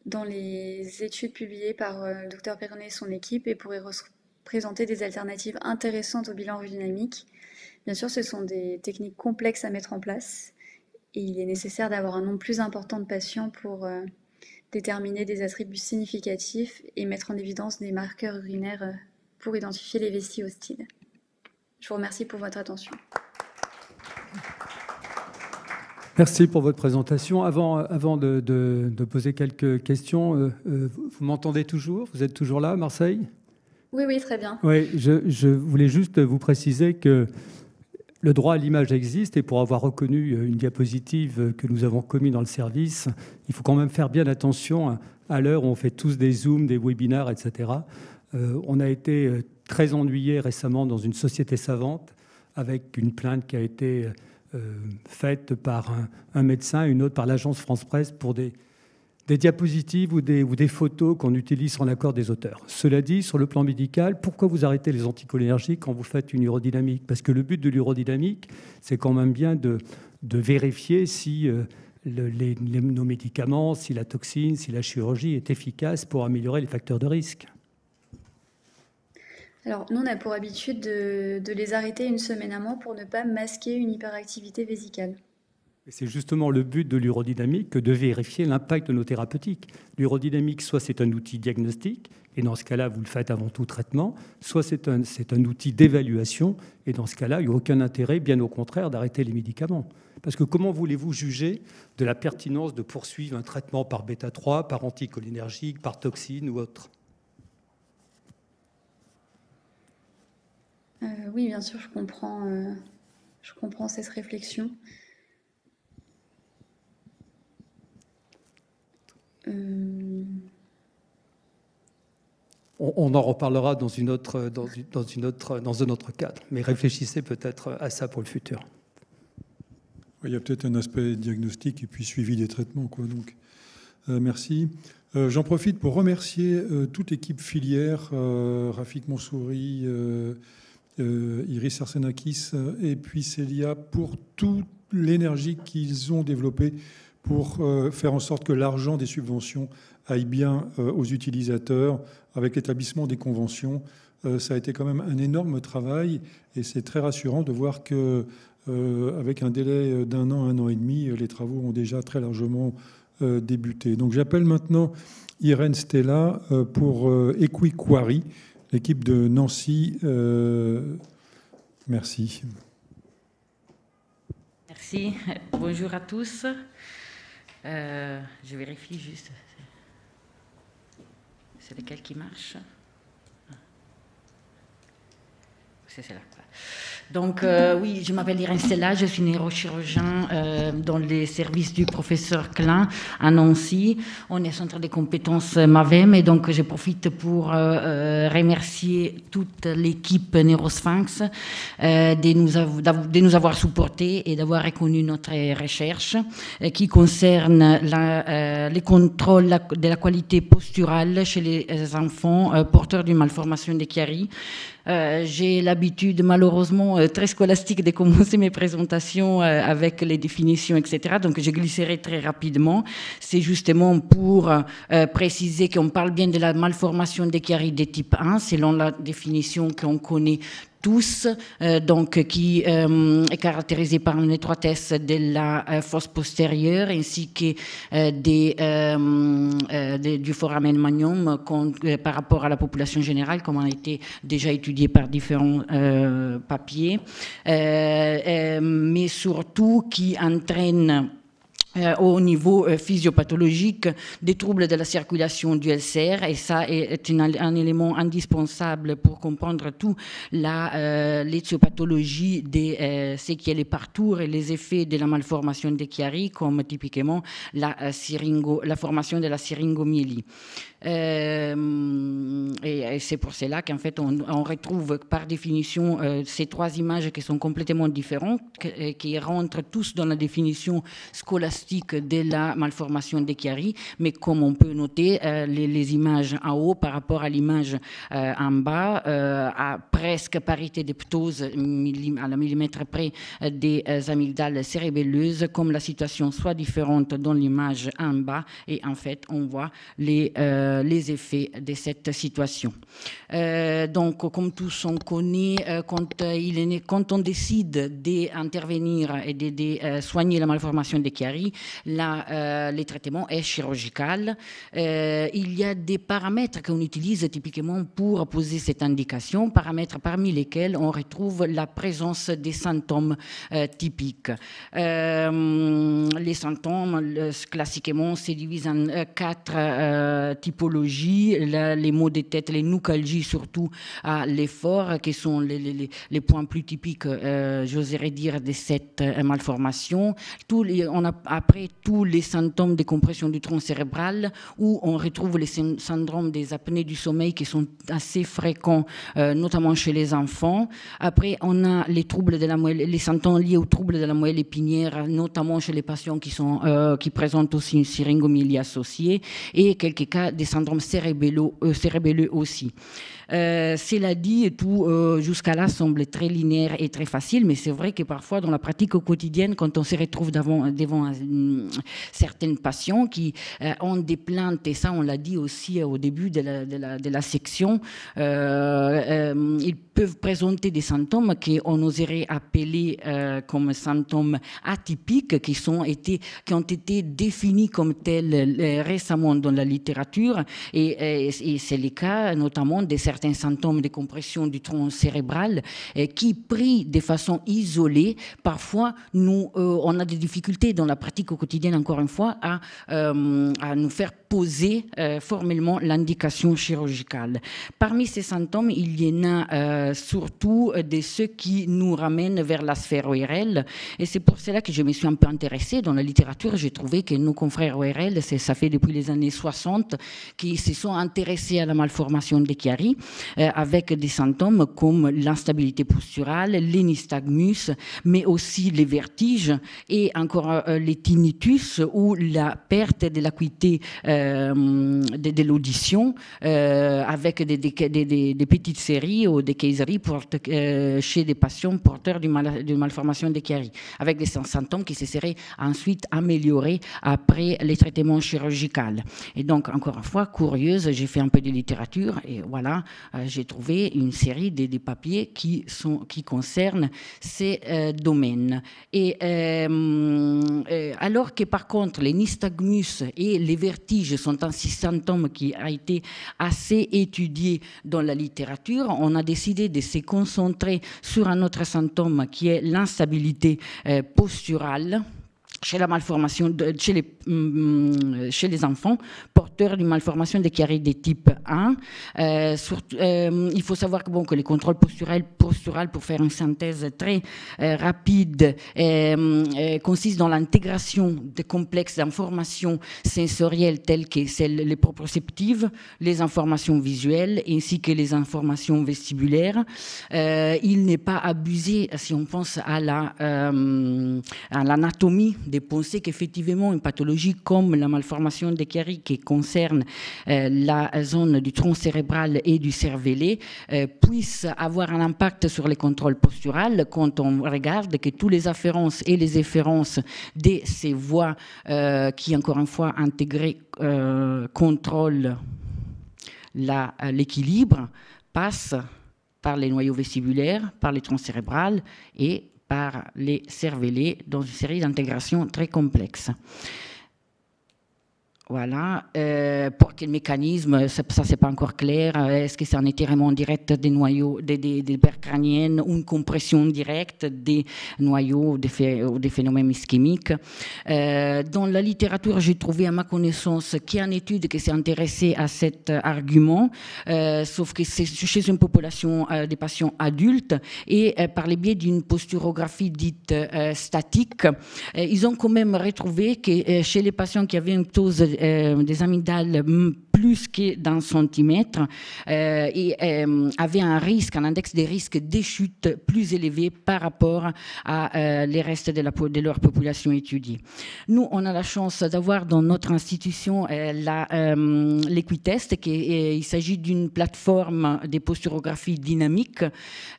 dans les études publiées par le Dr Perronnet et son équipe, et pourraient présenter des alternatives intéressantes au bilan urodynamique. Bien sûr, ce sont des techniques complexes à mettre en place, et il est nécessaire d'avoir un nombre plus important de patients pour déterminer des attributs significatifs et mettre en évidence des marqueurs urinaires pour identifier les vessies hostiles. Je vous remercie pour votre attention. Merci pour votre présentation. Avant de poser quelques questions, vous m'entendez toujours? Vous êtes toujours là, Marseille? Oui, oui, très bien. Oui, je voulais juste vous préciser que le droit à l'image existe, et pour avoir reconnu une diapositive que nous avons commise dans le service, il faut quand même faire bien attention à l'heure où on fait tous des Zooms, des webinaires, etc. On a été très ennuyés récemment dans une société savante avec une plainte qui a été faite par un médecin, une autre par l'agence France Presse pour des diapositives ou des photos qu'on utilise sans l'accord des auteurs. Cela dit, sur le plan médical, pourquoi vous arrêtez les anticholinergiques quand vous faites une urodynamique? Parce que le but de l'urodynamique, c'est quand même bien de vérifier si nos médicaments, si la toxine, si la chirurgie est efficace pour améliorer les facteurs de risque. Alors, nous, on a pour habitude de les arrêter une semaine avant pour ne pas masquer une hyperactivité vésicale. C'est justement le but de l'urodynamique que de vérifier l'impact de nos thérapeutiques. L'urodynamique, soit c'est un outil diagnostique, et dans ce cas-là, vous le faites avant tout traitement, soit c'est un outil d'évaluation, et dans ce cas-là, il n'y a aucun intérêt, bien au contraire, d'arrêter les médicaments. Parce que comment voulez-vous juger de la pertinence de poursuivre un traitement par bêta-3, par anticholinergique, par toxine ou autre? Oui, bien sûr, je comprends cette réflexion. On en reparlera dans un autre cadre, mais réfléchissez peut-être à ça pour le futur. Il y a peut-être un aspect diagnostic et puis suivi des traitements, quoi. Donc, merci. J'en profite pour remercier toute l'équipe filière, Rafik Monsouri, Iris Arsenakis et puis Célia, pour toute l'énergie qu'ils ont développée pour faire en sorte que l'argent des subventions aille bien aux utilisateurs avec l'établissement des conventions. Ça a été quand même un énorme travail et c'est très rassurant de voir que avec un délai d'un an, 1 an et demi, les travaux ont déjà très largement débuté. Donc j'appelle maintenant Irène Stella pour Equiquary, l'équipe de Nancy. Merci. Merci. Bonjour à tous. Je vérifie juste. C'est lequel qui marche? C'est celle-là. Donc, oui, je m'appelle Irène Stella, je suis neurochirurgien dans les services du professeur Klein à Nancy. On est centre des compétences MAVEM et donc je profite pour remercier toute l'équipe Neurosphinx de nous avoir supportés et d'avoir reconnu notre recherche qui concerne les contrôles de la qualité posturale chez les enfants porteurs d'une malformation des Chiari. J'ai l'habitude, malheureusement, très scolastique de commencer mes présentations avec les définitions, etc. Donc, je glisserai très rapidement. C'est justement pour préciser qu'on parle bien de la malformation des Chiari de type 1, selon la définition qu'on connaît tous, donc qui est caractérisée par une étroitesse de la fosse postérieure ainsi que du foramen magnum par rapport à la population générale, comme on a été déjà étudié par différents papiers, mais surtout qui entraîne au niveau physiopathologique des troubles de la circulation du LCR, et ça est un élément indispensable pour comprendre tout l'éthiopathologie de ce qui est les parcours et les effets de la malformation de Chiari, comme typiquement la formation de la syringomyélie. Et c'est pour cela qu'en fait on retrouve par définition ces trois images qui sont complètement différentes, qui rentrent tous dans la définition scolastique de la malformation de Chiari, mais comme on peut noter, les images en haut par rapport à l'image en bas, à presque parité de ptose à la millimètre près des amygdales cérébelleuses, comme la situation soit différente dans l'image en bas, et en fait on voit les effets de cette situation. Donc, comme tous on connaît, quand on décide d'intervenir et de soigner la malformation de Chiari, le traitement est chirurgical. Il y a des paramètres qu'on utilise typiquement pour poser cette indication, paramètres parmi lesquels on retrouve la présence des symptômes typiques. Les symptômes, classiquement, se divisent en 4 typologies. Les maux de tête, les nucalgies surtout à l'effort, qui sont les points plus typiques, j'oserais dire, de cette malformation. Après, tous les symptômes de compression du tronc cérébral, où on retrouve les syndromes des apnées du sommeil qui sont assez fréquents, notamment chez les enfants. Après, on a les troubles de la moelle, les symptômes liés aux troubles de la moelle épinière, notamment chez les patients qui présentent aussi une syringomyélie associée, et quelques cas des syndromes cérébelleux aussi. Cela dit, tout jusqu'à là semble très linéaire et très facile, mais c'est vrai que parfois dans la pratique au quotidienne, quand on se retrouve devant certains patients qui ont des plaintes, et ça on l'a dit aussi au début de la section, ils peuvent présenter des symptômes qu'on oserait appeler comme symptômes atypiques, qui ont été définis comme tels récemment dans la littérature, et c'est le cas notamment de certains symptômes de compression du tronc cérébral qui, pris de façon isolée, parfois on a des difficultés dans la pratique au quotidien, encore une fois, à nous faire poser formellement l'indication chirurgicale. Parmi ces symptômes, il y en a surtout de ceux qui nous ramènent vers la sphère ORL, et c'est pour cela que je me suis un peu intéressée dans la littérature. J'ai trouvé que nos confrères ORL, ça fait depuis les années 60, qui se sont intéressés à la malformation de Chiari, avec des symptômes comme l'instabilité posturale, les nystagmus, mais aussi les vertiges, et encore les tinnitus, ou la perte de l'acuité de l'audition, avec des petites séries ou des kayseries chez des patients porteurs d'une malformation de Chiari, avec des symptômes qui se seraient ensuite améliorés après les traitements chirurgicaux. Et donc, encore une fois, curieuse, j'ai fait un peu de littérature, et voilà, j'ai trouvé une série de papiers qui concernent ces domaines. Et alors que par contre, les nystagmus et les vertiges sont un symptôme qui a été assez étudié dans la littérature, on a décidé de se concentrer sur un autre symptôme qui est l'instabilité posturale chez la malformation, chez les enfants porteurs d'une malformation de Chiari de type 1. Il faut savoir que les contrôles posturaux, pour faire une synthèse très rapide, consistent dans l'intégration de complexes d'informations sensorielles telles que les proprioceptives, les informations visuelles ainsi que les informations vestibulaires. Il n'est pas abusé, si on pense à l'anatomie, de penser qu'effectivement une pathologie comme la malformation de Chiari, qui concerne la zone du tronc cérébral et du cervelet, puisse avoir un impact sur les contrôles posturaux quand on regarde que tous les afférences et les efférences de ces voies qui, encore une fois, intégrées, contrôlent l'équilibre, passent par les noyaux vestibulaires, par les troncs cérébrales et par les cervelets, dans une série d'intégrations très complexes. Voilà. Pour quel mécanisme, ça c'est pas encore clair. Est-ce que c'est un étirement direct des noyaux, des paires crâniennes, ou une compression directe des noyaux ou des phénomènes ischémiques? Dans la littérature, j'ai trouvé à ma connaissance qu'il y a une étude qui s'est intéressée à cet argument, sauf que c'est chez une population des patients adultes et par le biais d'une posturographie dite statique. Ils ont quand même retrouvé que chez les patients qui avaient une dose des amygdales plus que d'un centimètre et avaient un risque, un index des risques des chutes plus élevé par rapport à les restes de leur population étudiée. Nous, on a la chance d'avoir dans notre institution l'Equitest, il s'agit d'une plateforme des posturographies dynamiques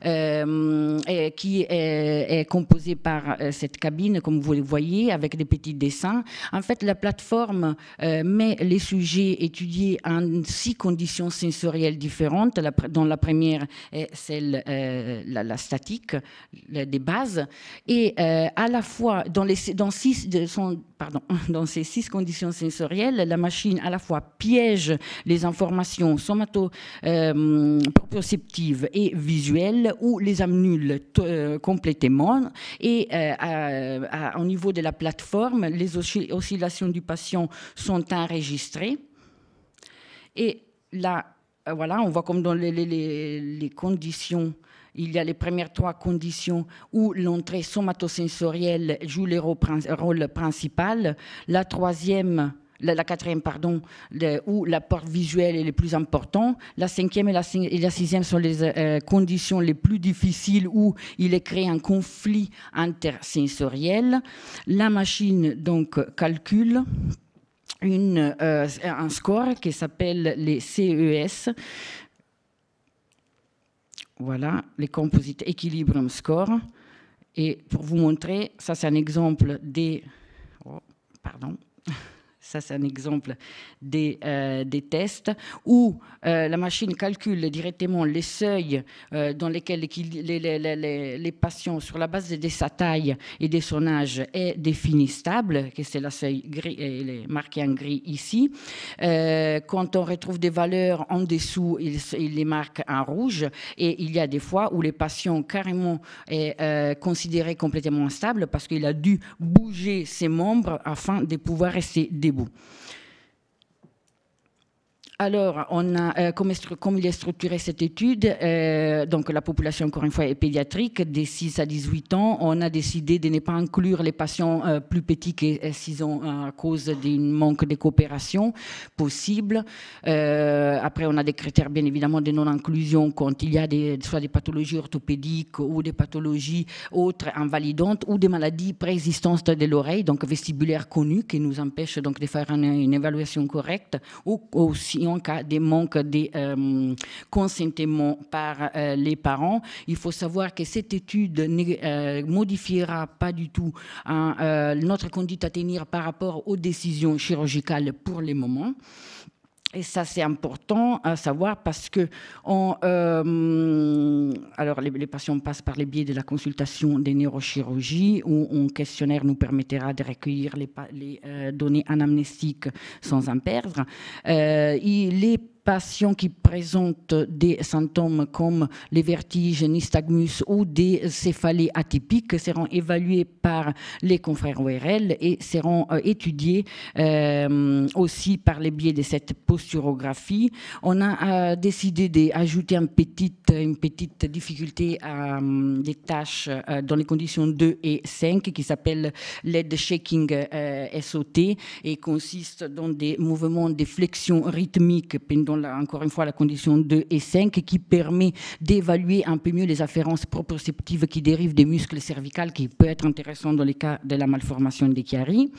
qui est composée par cette cabine, comme vous le voyez, avec des petits dessins. En fait, la plateforme met les sujets étudiés en 6 conditions sensorielles différentes. Dans la première est celle la statique, des bases, et à la fois dans ces 6 conditions sensorielles, la machine à la fois piège les informations proprioceptives et visuelles ou les annule complètement. Et au niveau de la plateforme, les oscillations du patient sont enregistrées. Et là, voilà, on voit comme dans les conditions, il y a les premières 3 conditions où l'entrée somatosensorielle joue le rôle principal. La quatrième, où l'apport visuel est le plus important. La 5e et la 6e sont les conditions les plus difficiles où il est créé un conflit intersensoriel. La machine, donc, calcule un score qui s'appelle les CES. Voilà, les Composite Equilibrium Score. Et pour vous montrer, ça c'est un exemple des tests où la machine calcule directement les seuils dans lesquels les patients, sur la base de sa taille et de son âge, est défini stable, que c'est la seuil gris, il est marqué en gris ici. Quand on retrouve des valeurs en dessous, il les marque en rouge. Et il y a des fois où les patients carrément est considéré complètement instable parce qu'il a dû bouger ses membres afin de pouvoir rester debout. Alors, on a, comme il est structuré cette étude, donc la population, encore une fois, est pédiatrique, des 6 à 18 ans. On a décidé de ne pas inclure les patients plus petits que 6 ans à cause d'un manque de coopération possible. Après, on a des critères, bien évidemment, de non-inclusion quand il y a soit des pathologies orthopédiques ou des pathologies autres invalidantes ou des maladies préexistantes de l'oreille, donc vestibulaires connues, qui nous empêchent donc de faire une évaluation correcte, ou aussi en cas de manque de consentement par les parents. Il faut savoir que cette étude ne modifiera pas du tout notre conduite à tenir par rapport aux décisions chirurgicales pour le moment. Et ça, c'est important à savoir parce que alors les patients passent par le biais de la consultation des neurochirurgies où un questionnaire nous permettra de recueillir les données anamnestiques sans en perdre. Les patients qui présentent des symptômes comme les vertiges, nystagmus ou des céphalées atypiques seront évalués par les confrères ORL et seront étudiés aussi par le biais de cette posturographie. On a décidé d'ajouter une petite difficulté à des tâches dans les conditions 2 et 5 qui s'appelle lead shaking SOT et consiste dans des mouvements de flexion rythmique pendant encore une fois la condition 2 et 5 qui permet d'évaluer un peu mieux les afférences proprioceptives qui dérivent des muscles cervicales qui peut être intéressant dans les cas de la malformation des chiaries.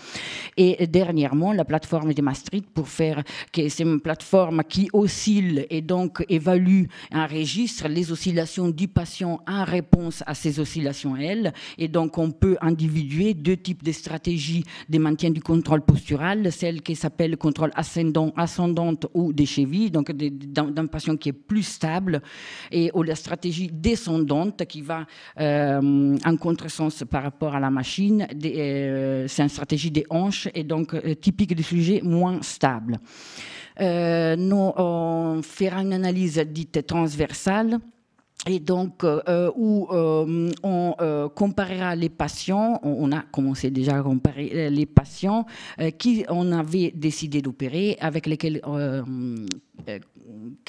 Et dernièrement, la plateforme de Maastricht pour faire que c'est une plateforme qui oscille et donc évalue, enregistre les oscillations du patient en réponse à ces oscillations elles. Et donc on peut individuer 2 types de stratégies de maintien du contrôle postural, celle qui s'appelle contrôle ascendante ou des chevilles stratégie donc d'un patient qui est plus stable et où la stratégie descendante qui va en contresens par rapport à la machine, c'est une stratégie des hanches et donc typique du sujet moins stable. Nous, on fera une analyse dite transversale. Et donc, où on comparera les patients, on a commencé déjà à comparer les patients qui on avait décidé d'opérer, avec lesquels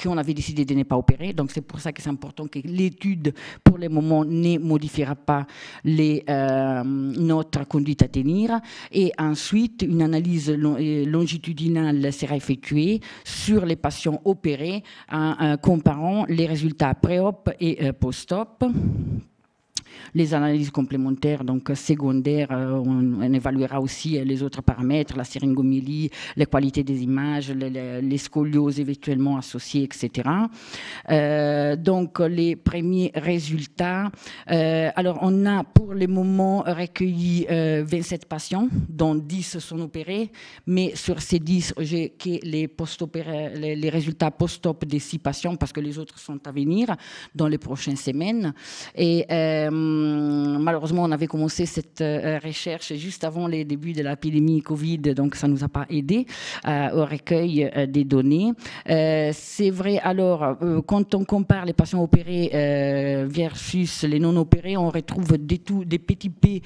qu'on avait décidé de ne pas opérer. Donc, c'est pour ça que c'est important que l'étude, pour le moment, ne modifiera pas notre conduite à tenir. Et ensuite, une analyse longitudinale sera effectuée sur les patients opérés en comparant les résultats pré-op et post-op. Les analyses complémentaires, donc secondaires, on évaluera aussi les autres paramètres, la syringomélie, la qualité des images, les scolioses éventuellement associées, etc. Donc, les premiers résultats. Alors, on a pour le moment recueilli 27 patients, dont 10 sont opérés, mais sur ces 10, j'ai que les résultats post-op des 6 patients, parce que les autres sont à venir dans les prochaines semaines. Et malheureusement, on avait commencé cette recherche juste avant les débuts de l'épidémie Covid, donc ça ne nous a pas aidé au recueil des données. C'est vrai, alors, quand on compare les patients opérés versus les non opérés, on retrouve des petits P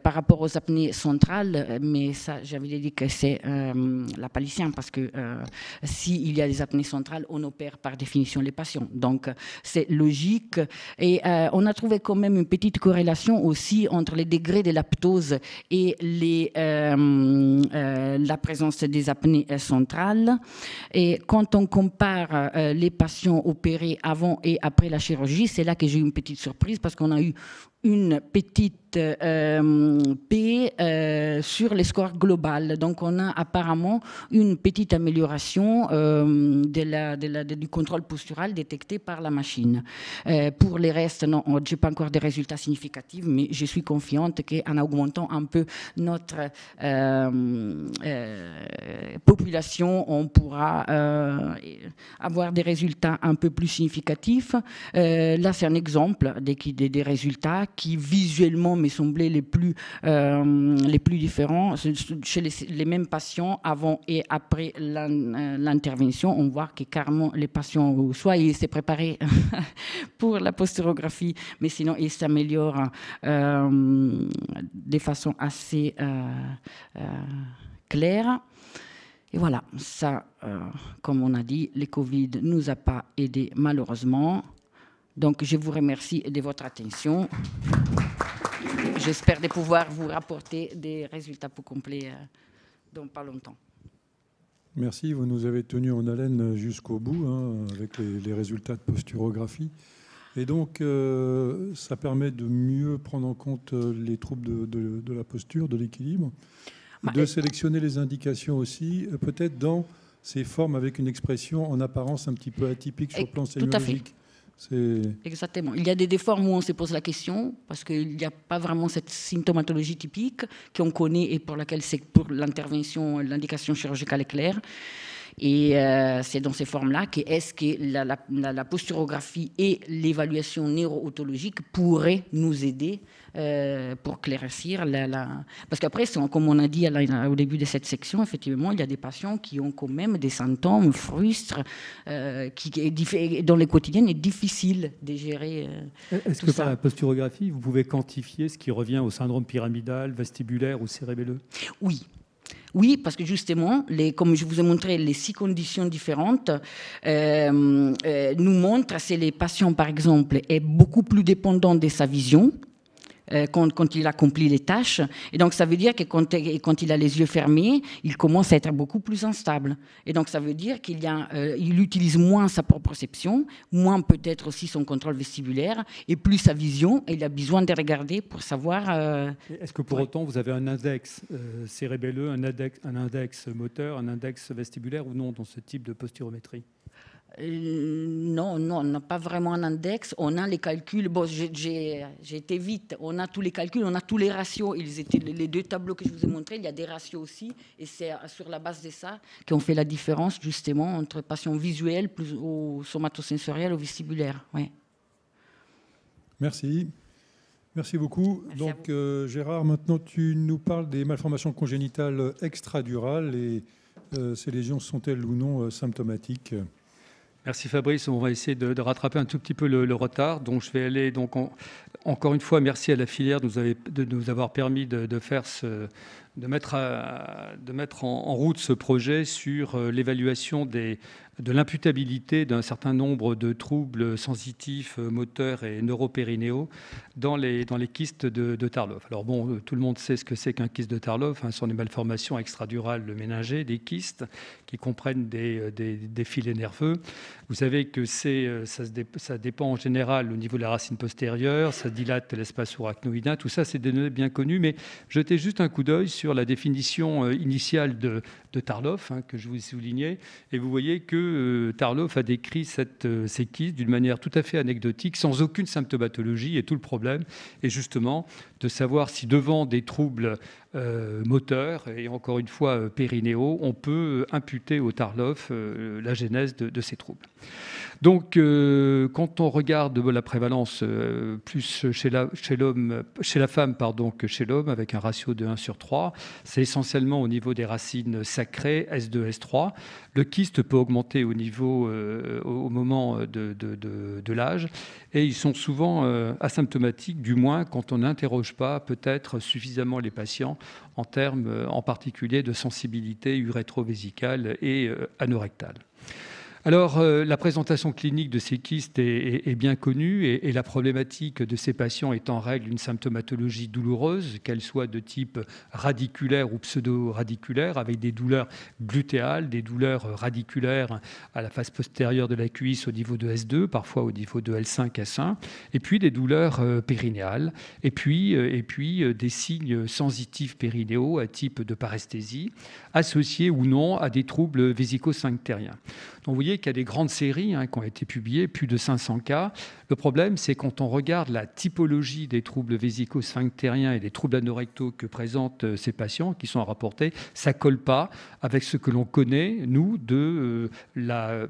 par rapport aux apnées centrales, mais ça, j'avais dit que c'est la palicienne, parce que s'il y a des apnées centrales, on opère par définition les patients. Donc, c'est logique. Et on a trouvé quand même une petite corrélation aussi entre les degrés de l'aptose et la présence des apnées centrales. Et quand on compare les patients opérés avant et après la chirurgie, c'est là que j'ai eu une petite surprise, parce qu'on a eu une petite P sur les scores global. Donc, on a apparemment une petite amélioration du contrôle postural détecté par la machine. Pour les restes, non, je n'ai pas encore des résultats significatifs, mais je suis confiante qu'en augmentant un peu notre population, on pourra avoir des résultats un peu plus significatifs. Là, c'est un exemple des résultats qui visuellement me semblaient les plus différents. Chez les mêmes patients, avant et après l'intervention, on voit que carrément les patients, soit ils s'est préparé pour la posturographie, mais sinon ils s'améliorent de façon assez claire. Et voilà, ça, comme on a dit, le Covid ne nous a pas aidés malheureusement. Donc, je vous remercie de votre attention. J'espère de pouvoir vous rapporter des résultats plus complets dans pas longtemps. Merci, vous nous avez tenus en haleine jusqu'au bout, avec les résultats de posturographie. Et donc, ça permet de mieux prendre en compte les troubles de la posture, de l'équilibre, de sélectionner les indications aussi, peut-être dans ces formes avec une expression en apparence un petit peu atypique sur le plan sémiologique. Exactement. Il y a des formes où on se pose la question, parce qu'il n'y a pas vraiment cette symptomatologie typique qu'on connaît et pour laquelle c'est pour l'intervention, l'indication chirurgicale est claire. Et c'est dans ces formes-là que est-ce que la posturographie et l'évaluation neuro-autologique pourraient nous aider pour claircir Parce qu'après, comme on a dit au début de cette section, effectivement, il y a des patients qui ont quand même des symptômes frustres, dans le quotidien, est difficile de gérer. Est-ce que par la posturographie, vous pouvez quantifier ce qui revient au syndrome pyramidal, vestibulaire ou cérébelleux ? Oui, parce que justement, comme je vous ai montré, les 6 conditions différentes nous montrent que les patients, par exemple, est beaucoup plus dépendant de sa vision quand il accomplit les tâches. Et donc, ça veut dire que quand il a les yeux fermés, il commence à être beaucoup plus instable. Et donc, ça veut dire qu'il utilise moins sa proprioception, moins peut-être aussi son contrôle vestibulaire, et plus sa vision, et il a besoin de regarder pour savoir... Est-ce que pour autant, vous avez un index cérébelleux, un index moteur, un index vestibulaire ou non dans ce type de posturométrie ? Non, on n'a pas vraiment un index. On a les calculs. Bon, j'ai été vite. On a tous les calculs, on a tous les ratios. Ils étaient les 2 tableaux que je vous ai montrés. Il y a des ratios aussi. Et c'est sur la base de ça qu'on fait la différence, justement, entre patients visuels ou somatosensoriels ou vestibulaires. Ouais. Merci. Merci beaucoup. Merci. Donc, Gérard, maintenant, tu nous parles des malformations congénitales extradurales et ces lésions sont-elles ou non symptomatiques ? Merci Fabrice, on va essayer de rattraper un tout petit peu le retard. Donc je vais aller encore une fois, merci à la filière de nous avoir permis de mettre en route ce projet sur l'évaluation de l'imputabilité d'un certain nombre de troubles sensitifs, moteurs et neuropérinéaux dans les kystes de Tarlov. Alors bon, tout le monde sait ce que c'est qu'un kyste de Tarlov. Ce sont des malformations extradurales méningées, des kystes qui comprennent des filets nerveux. Vous savez que ça dépend en général au niveau de la racine postérieure, ça dilate l'espace arachnoïdien. Tout ça, c'est des données bien connues, mais jetez juste un coup d'œil sur la définition initiale de Tarlov, que je vous ai souligné, et vous voyez que Tarlov a décrit ces kystes d'une manière tout à fait anecdotique, sans aucune symptomatologie, et tout le problème est justement de savoir si devant des troubles moteurs, et encore une fois périnéaux, on peut imputer au Tarlov la genèse de ces troubles. Donc, quand on regarde la prévalence plus chez la femme que chez l'homme, avec un ratio de 1/3, c'est essentiellement au niveau des racines sacrées S2, S3. Le kyste peut augmenter au moment de l'âge, et ils sont souvent asymptomatiques, du moins quand on n'interroge pas peut-être suffisamment les patients en termes en particulier de sensibilité urétrovésicale et anorectale. Alors, la présentation clinique de ces kystes est bien connue et la problématique de ces patients est en règle une symptomatologie douloureuse, qu'elle soit de type radiculaire ou pseudo-radiculaire, avec des douleurs glutéales, des douleurs radiculaires à la face postérieure de la cuisse au niveau de S2, parfois au niveau de L5, S1, et puis des douleurs périnéales, et puis des signes sensitifs périnéaux à type de paresthésie, associés ou non à des troubles vésico-sphinctériens. Donc, vous voyez qu'il y a des grandes séries qui ont été publiées, plus de 500 cas. Le problème, c'est quand on regarde la typologie des troubles vésico-sphinctériens et des troubles anorectaux que présentent ces patients qui sont rapportés, ça ne colle pas avec ce que l'on connaît, nous, de la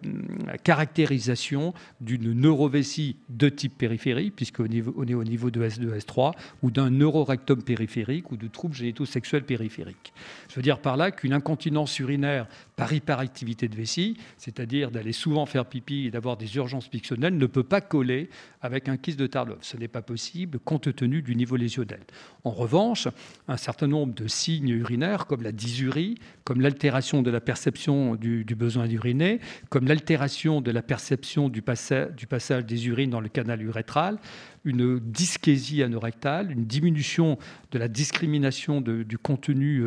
caractérisation d'une neurovéssie de type périphérique, puisqu'on est au niveau de S2, S3, ou d'un neurorectum périphérique ou de troubles génitosexuels périphériques. Je veux dire par là qu'une incontinence urinaire par hyperactivité de vessie, c'est-à-dire d'aller souvent faire pipi et d'avoir des urgences pictionnelles, ne peut pas coller avec un kyste de Tarlov. Ce n'est pas possible compte tenu du niveau lésionnel. En revanche, un certain nombre de signes urinaires, comme la dysurie, comme l'altération de la perception du besoin d'uriner, comme l'altération de la perception du passage des urines dans le canal urétral, une dyschésie anorectale, une diminution de la discrimination du contenu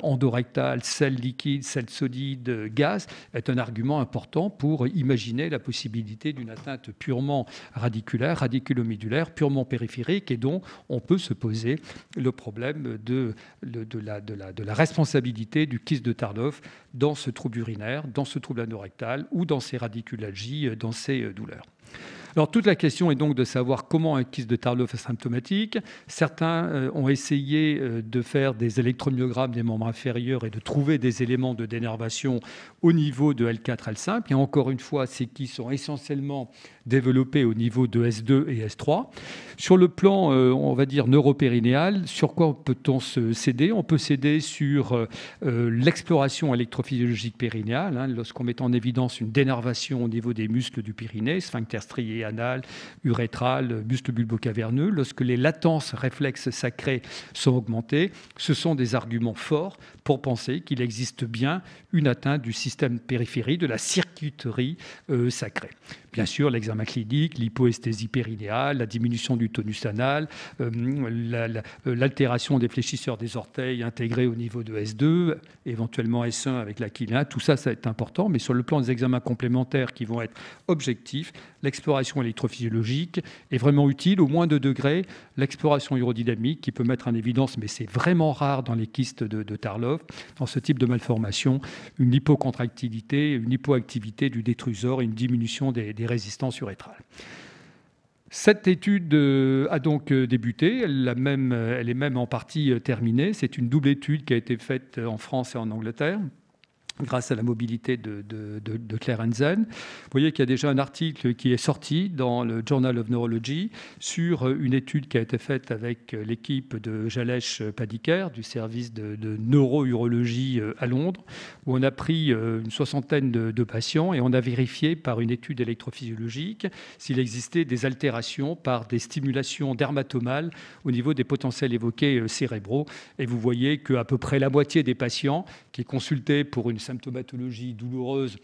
endorectal, sel liquide, sel solide, gaz, est un argument important pour imaginer la possibilité d'une atteinte purement radiculaire, radiculomédulaire, purement périphérique, et dont on peut se poser le problème de la responsabilité du kyste de Tarlov dans ce trouble urinaire, dans ce trouble anorectal ou dans ces radiculalgies, dans ces douleurs. Alors, toute la question est donc de savoir comment un kyste de Tarlov est symptomatique. Certains ont essayé de faire des électromyogrammes des membres inférieurs et de trouver des éléments de dénervation au niveau de L4, L5. Et encore une fois, ces kystes sont essentiellement développés au niveau de S2 et S3. Sur le plan, on va dire, neuropérinéal, sur quoi peut-on se céder ? On peut céder sur l'exploration électrophysiologique périnéale, lorsqu'on met en évidence une dénervation au niveau des muscles du périnée, sphincter strié anal, urétral, muscle bulbo-caverneux, lorsque les latences réflexes sacrés sont augmentées. Ce sont des arguments forts pour penser qu'il existe bien une atteinte du système périphérique, de la circuiterie sacrée. Bien sûr, l'examen clinique, l'hypoesthésie périnéale, la diminution du tonus anal, l'altération des fléchisseurs des orteils intégrés au niveau de S2, éventuellement S1 avec l'Aquilin, tout ça, ça va être important. Mais sur le plan des examens complémentaires qui vont être objectifs, l'exploration façon électrophysiologique est vraiment utile. Au moins 2 degrés, l'exploration urodynamique qui peut mettre en évidence, mais c'est vraiment rare dans les kystes de Tarlov, dans ce type de malformation, une hypocontractilité, une hypoactivité du détrusor et une diminution des résistances urétrales. Cette étude a donc débuté, elle est même en partie terminée. C'est une double étude qui a été faite en France et en Angleterre, grâce à la mobilité de Claire Hansen. Vous voyez qu'il y a déjà un article qui est sorti dans le Journal of Neurology sur une étude qui a été faite avec l'équipe de Jalesh Padiker du service de neurourologie à Londres, où on a pris une soixantaine de patients et on a vérifié par une étude électrophysiologique s'il existait des altérations par des stimulations dermatomales au niveau des potentiels évoqués cérébraux. Et vous voyez qu'à peu près la moitié des patients qui consultaient pour une symptomatologie douloureuse,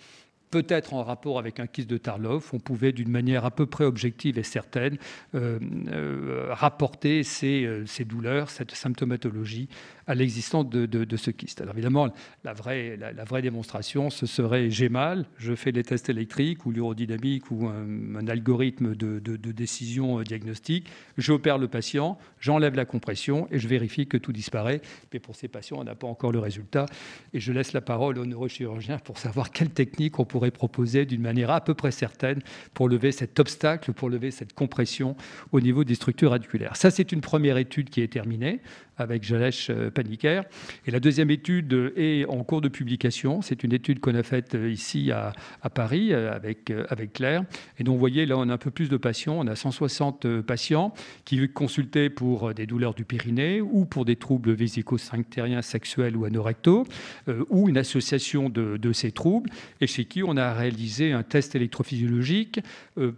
peut-être en rapport avec un kyste de Tarlov, on pouvait d'une manière à peu près objective et certaine rapporter ces douleurs, cette symptomatologie à l'existence de ce kyste. Alors évidemment, la vraie démonstration, ce serait j'ai mal, je fais des tests électriques ou l'urodynamique ou un algorithme de décision diagnostique, j'opère le patient, j'enlève la compression et je vérifie que tout disparaît. Mais pour ces patients, on n'a pas encore le résultat. Et je laisse la parole au neurochirurgien pour savoir quelle technique on pourrait proposer d'une manière à peu près certaine pour lever cet obstacle, pour lever cette compression au niveau des structures radiculaires. Ça, c'est une première étude qui est terminée avec Jalesh Padiker. Et la deuxième étude est en cours de publication. C'est une étude qu'on a faite ici à Paris avec Claire. Et donc, vous voyez, là, on a un peu plus de patients. On a 160 patients qui consultaient pour des douleurs du périnée ou pour des troubles vésico-sphinctériens sexuels ou anorectaux ou une association de ces troubles et chez qui on a réalisé un test électrophysiologique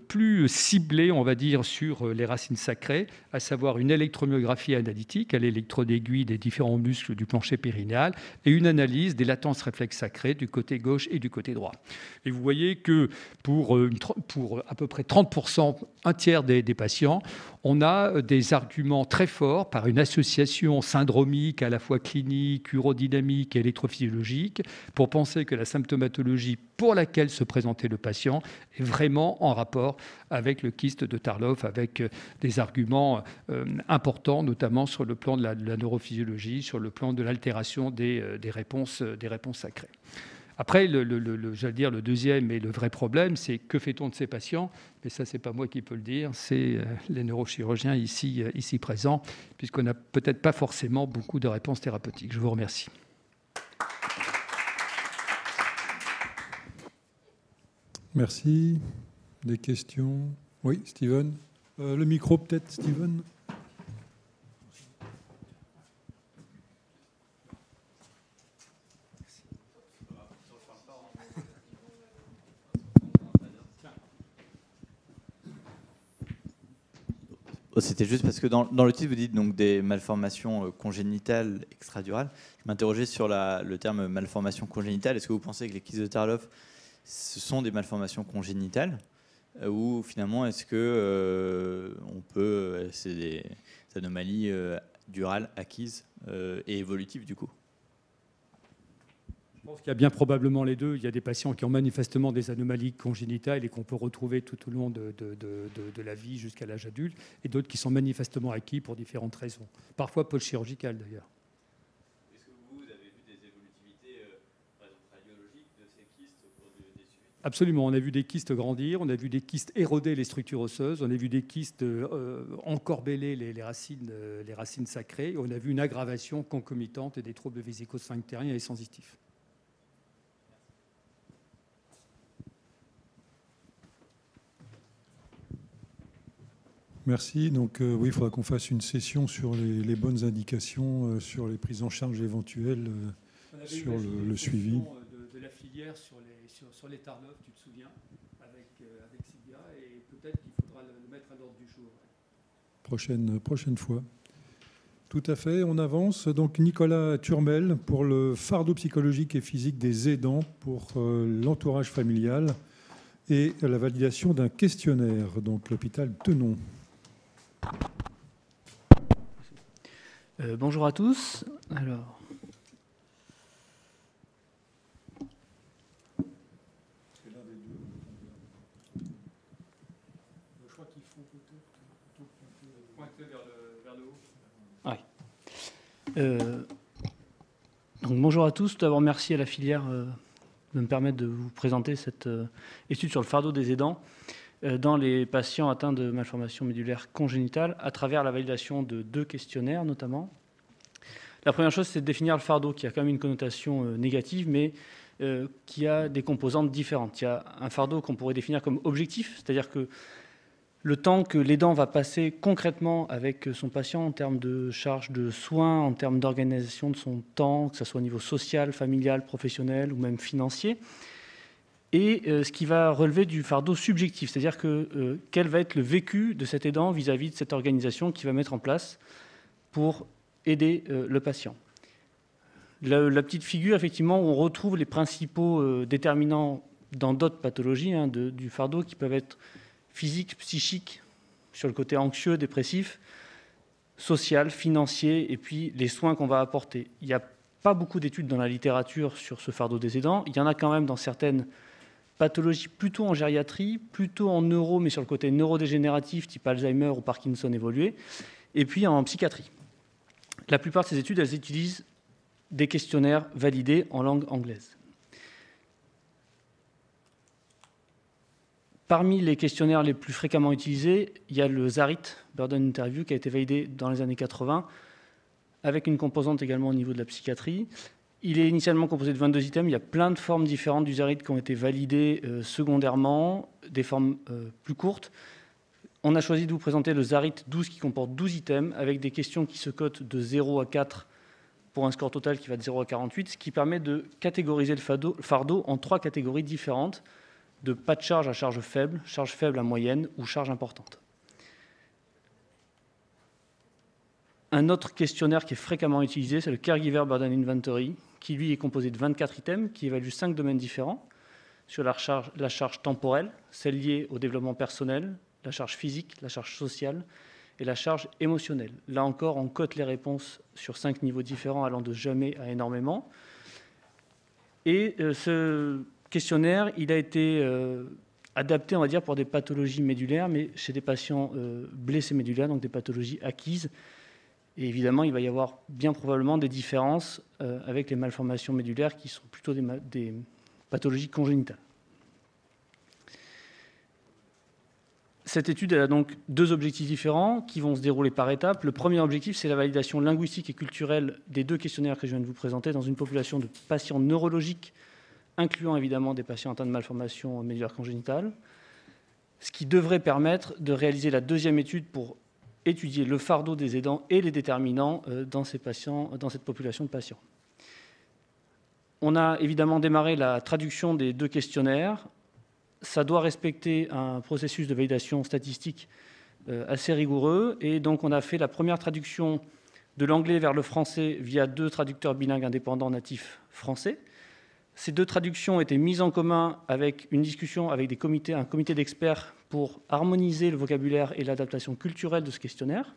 plus ciblé, on va dire, sur les racines sacrées, à savoir une électromyographie analytique à l'électrode aiguille des différents muscles du plancher périnéal et une analyse des latences réflexes sacrées du côté gauche et du côté droit. Et vous voyez que pour à peu près 30%, un tiers des patients, on a des arguments très forts par une association syndromique à la fois clinique, urodynamique et électrophysiologique pour penser que la symptomatologie pour laquelle se présentait le patient est vraiment en rapport avec le kyste de Tarlov, avec des arguments importants, notamment sur le plan de la neurophysiologie, sur le plan de l'altération des réponses sacrées. Après, j'allais dire, le deuxième et le vrai problème, c'est que fait-on de ces patients? Mais ça, ce n'est pas moi qui peux le dire, c'est les neurochirurgiens ici présents, puisqu'on n'a peut-être pas forcément beaucoup de réponses thérapeutiques. Je vous remercie. Merci. Des questions? Oui, Steven. Le micro peut-être, Steven. C'était juste parce que dans le titre, vous dites donc des malformations congénitales extradurales. Je m'interrogeais sur le terme malformation congénitale. Est-ce que vous pensez que les kystes de Tarlov, ce sont des malformations congénitales ou finalement est-ce que c'est des anomalies durales acquises et évolutives du coup? Je pense qu'il y a bien probablement les deux. Il y a des patients qui ont manifestement des anomalies congénitales et qu'on peut retrouver tout au long de la vie jusqu'à l'âge adulte, et d'autres qui sont manifestement acquis pour différentes raisons, parfois post-chirurgicales d'ailleurs. Est-ce que vous avez vu des évolutivités radiologiques de ces kystes au cours des suivis? Absolument. On a vu des kystes grandir, on a vu des kystes éroder les structures osseuses, on a vu des kystes encorbeller les racines sacrées, et on a vu une aggravation concomitante des troubles vésico-sphinctériens et sensitifs. Merci. Donc oui, il faudra qu'on fasse une session sur les bonnes indications, sur les prises en charge éventuelles, sur le suivi. De la filière sur les Tarlov, tu te souviens, avec Sylvia, et peut-être qu'il faudra le mettre à l'ordre du jour. Prochaine fois. Tout à fait, on avance. Donc Nicolas Turmel pour le fardeau psychologique et physique des aidants pour l'entourage familial et la validation d'un questionnaire. Donc l'hôpital Tenon. Bonjour à tous. Alors, Donc, bonjour à tous. Tout d'abord, merci à la filière de me permettre de vous présenter cette étude sur le fardeau des aidants dans les patients atteints de malformations médulaires congénitales à travers la validation de 2 questionnaires notamment. La première chose, c'est de définir le fardeau, qui a quand même une connotation négative, mais qui a des composantes différentes. Il y a un fardeau qu'on pourrait définir comme objectif, c'est-à-dire que le temps que l'aidant va passer concrètement avec son patient en termes de charge de soins, en termes d'organisation de son temps, que ce soit au niveau social, familial, professionnel ou même financier, et ce qui va relever du fardeau subjectif, c'est-à-dire que quel va être le vécu de cet aidant vis-à-vis de cette organisation qu'il va mettre en place pour aider le patient. La petite figure, effectivement, où on retrouve les principaux déterminants dans d'autres pathologies du fardeau qui peuvent être physiques, psychiques, sur le côté anxieux, dépressif, social, financier, et puis les soins qu'on va apporter. Il n'y a pas beaucoup d'études dans la littérature sur ce fardeau des aidants. Il y en a quand même dans certaines pathologies, plutôt en gériatrie, plutôt en neuro, mais sur le côté neurodégénératif, type Alzheimer ou Parkinson évolué, et puis en psychiatrie. La plupart de ces études, elles utilisent des questionnaires validés en langue anglaise. Parmi les questionnaires les plus fréquemment utilisés, il y a le Zarit Burden Interview qui a été validé dans les années 80, avec une composante également au niveau de la psychiatrie. Il est initialement composé de 22 items. Il y a plein de formes différentes du Zarit qui ont été validées secondairement, des formes plus courtes. On a choisi de vous présenter le Zarit 12 qui comporte 12 items avec des questions qui se cotent de 0 à 4 pour un score total qui va de 0 à 48, ce qui permet de catégoriser le fardeau en 3 catégories différentes, de pas de charge à charge faible à moyenne ou charge importante. Un autre questionnaire qui est fréquemment utilisé, c'est le Caregiver Burden Inventory, qui lui est composé de 24 items, qui évalue 5 domaines différents, sur la charge temporelle, celle liée au développement personnel, la charge physique, la charge sociale et la charge émotionnelle. Là encore, on cote les réponses sur 5 niveaux différents allant de jamais à énormément. Et ce questionnaire, il a été adapté, on va dire, pour des pathologies médulaires, mais chez des patients blessés médulaires, donc des pathologies acquises. Et évidemment, il va y avoir bien probablement des différences avec les malformations médulaires qui sont plutôt des pathologies congénitales. Cette étude elle a donc 2 objectifs différents qui vont se dérouler par étapes. Le premier objectif, c'est la validation linguistique et culturelle des 2 questionnaires que je viens de vous présenter dans une population de patients neurologiques, incluant évidemment des patients atteints de malformations médulaires congénitales, ce qui devrait permettre de réaliser la 2e étude pour étudier le fardeau des aidants et les déterminants dans cette population de patients. On a évidemment démarré la traduction des 2 questionnaires. Ça doit respecter un processus de validation statistique assez rigoureux. Et donc, on a fait la première traduction de l'anglais vers le français via 2 traducteurs bilingues indépendants natifs français. Ces 2 traductions étaient mises en commun avec une discussion avec un comité d'experts pour harmoniser le vocabulaire et l'adaptation culturelle de ce questionnaire.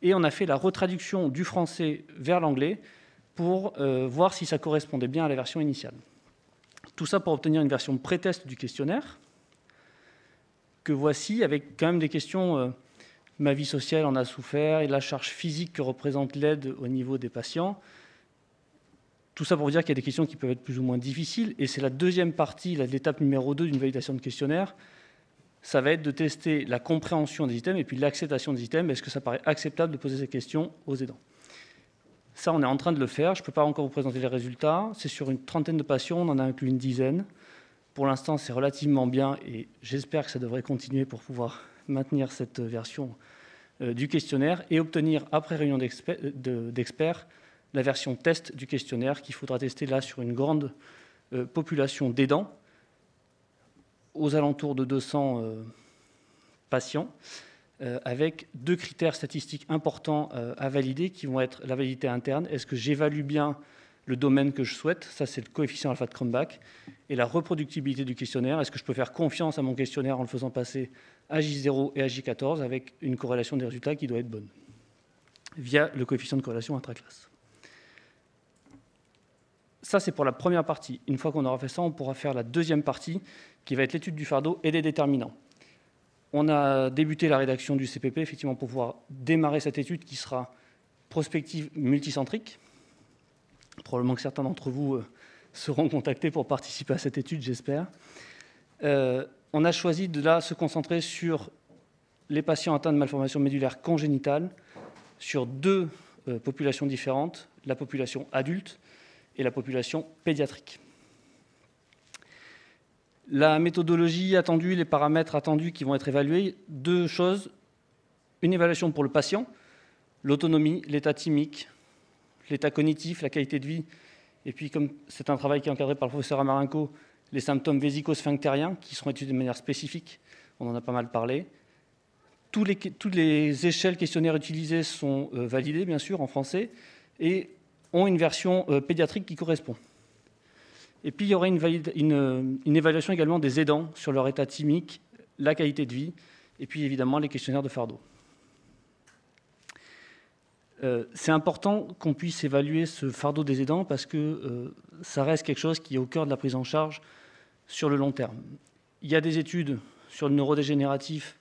Et on a fait la retraduction du français vers l'anglais pour voir si ça correspondait bien à la version initiale. Tout ça pour obtenir une version pré-test du questionnaire, que voici, avec quand même des questions, ma vie sociale en a souffert, et la charge physique que représente l'aide au niveau des patients. Tout ça pour vous dire qu'il y a des questions qui peuvent être plus ou moins difficiles, et c'est la 2e partie, l'étape numéro 2 d'une validation de questionnaire. Ça va être de tester la compréhension des items et puis l'acceptation des items. Est-ce que ça paraît acceptable de poser ces questions aux aidants ? Ça, on est en train de le faire. Je ne peux pas encore vous présenter les résultats. C'est sur une trentaine de patients, on en a inclus une dizaine. Pour l'instant, c'est relativement bien et j'espère que ça devrait continuer pour pouvoir maintenir cette version du questionnaire et obtenir, après réunion d'experts, la version test du questionnaire qu'il faudra tester là sur une grande population d'aidants, aux alentours de 200 patients, avec 2 critères statistiques importants à valider qui vont être la validité interne. Est-ce que j'évalue bien le domaine que je souhaite? Ça, c'est le coefficient alpha de Cronbach. Et la reproductibilité du questionnaire. Est-ce que je peux faire confiance à mon questionnaire en le faisant passer à J0 et à J14 avec une corrélation des résultats qui doit être bonne via le coefficient de corrélation intraclasse. Ça, c'est pour la première partie. Une fois qu'on aura fait ça, on pourra faire la 2e partie qui va être l'étude du fardeau et des déterminants. On a débuté la rédaction du CPP, effectivement, pour pouvoir démarrer cette étude qui sera prospective multicentrique. Probablement que certains d'entre vous seront contactés pour participer à cette étude, j'espère. On a choisi de là se concentrer sur les patients atteints de malformations médulaires congénitales, sur deux populations différentes, la population adulte et la population pédiatrique. La méthodologie attendue, les paramètres attendus qui vont être évalués, deux choses. Une évaluation pour le patient, l'autonomie, l'état thymique, l'état cognitif, la qualité de vie, et puis comme c'est un travail qui est encadré par le professeur Amarenko, les symptômes vésico-sphinctériens qui seront étudiés de manière spécifique, on en a pas mal parlé. Toutes les échelles questionnaires utilisées sont validées, bien sûr, en français, et ont une version pédiatrique qui correspond. Et puis, il y aurait une évaluation également des aidants sur leur état thymique, la qualité de vie, et puis évidemment les questionnaires de fardeau. C'est important qu'on puisse évaluer ce fardeau des aidants parce que ça reste quelque chose qui est au cœur de la prise en charge sur le long terme. Il y a des études sur le neurodégénératif,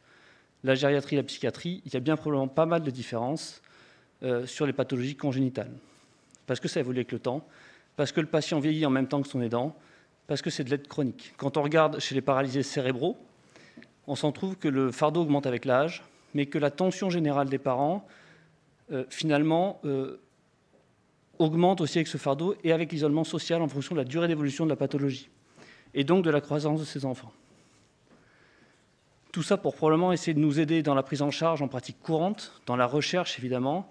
la gériatrie, la psychiatrie. Il y a bien probablement pas mal de différences sur les pathologies congénitales parce que ça évolue avec le temps, parce que le patient vieillit en même temps que son aidant, parce que c'est de l'aide chronique. Quand on regarde chez les paralysés cérébraux, on s'en trouve que le fardeau augmente avec l'âge, mais que la tension générale des parents, finalement, augmente aussi avec ce fardeau et avec l'isolement social en fonction de la durée d'évolution de la pathologie, et donc de la croissance de ces enfants. Tout ça pour probablement essayer de nous aider dans la prise en charge en pratique courante, dans la recherche évidemment,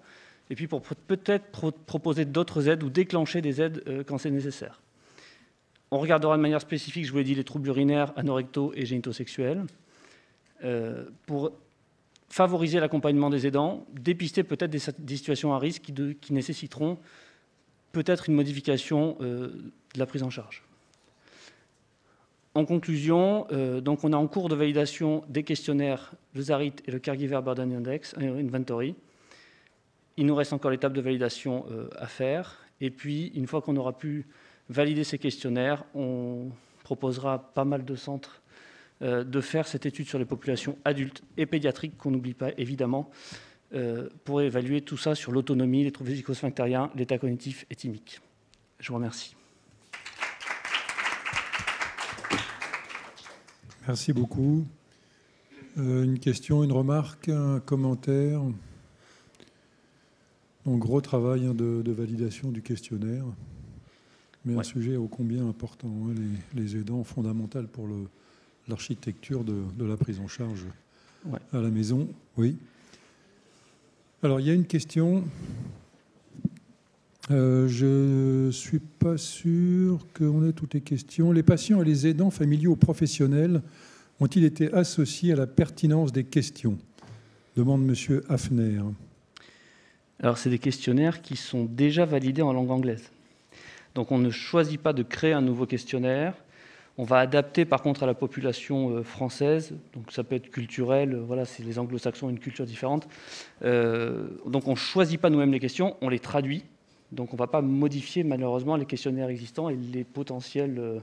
et puis pour peut-être proposer d'autres aides ou déclencher des aides quand c'est nécessaire. On regardera de manière spécifique, je vous l'ai dit, les troubles urinaires, anorectaux et génitosexuels, pour favoriser l'accompagnement des aidants, dépister peut-être des situations à risque qui nécessiteront peut-être une modification de la prise en charge. En conclusion, donc on est en cours de validation des questionnaires, le ZARIT et le Caregiver Burden Index, Inventory. Il nous reste encore l'étape de validation à faire. Et puis, une fois qu'on aura pu valider ces questionnaires, on proposera à pas mal de centres de faire cette étude sur les populations adultes et pédiatriques, qu'on n'oublie pas évidemment, pour évaluer tout ça sur l'autonomie, les troubles vésico-sphinctériens, l'état cognitif et thymique. Je vous remercie. Merci beaucoup. Une question, une remarque, un commentaire? Donc, gros travail de validation du questionnaire, mais un sujet ô combien important, hein, les aidants, fondamental pour l'architecture de la prise en charge à la maison. Oui. Alors, il y a une question. Je ne suis pas sûr qu'on ait toutes les questions. Les patients et les aidants familiaux ou professionnels ont-ils été associés à la pertinence des questions? Demande M. Hafner. Alors, c'est des questionnaires qui sont déjà validés en langue anglaise. Donc, on ne choisit pas de créer un nouveau questionnaire. On va adapter, par contre, à la population française. Donc, ça peut être culturel. Voilà, c'est les anglo-saxons ont une culture différente. Donc, on ne choisit pas nous-mêmes les questions, on les traduit. Donc, on ne va pas modifier, malheureusement, les questionnaires existants et les potentielles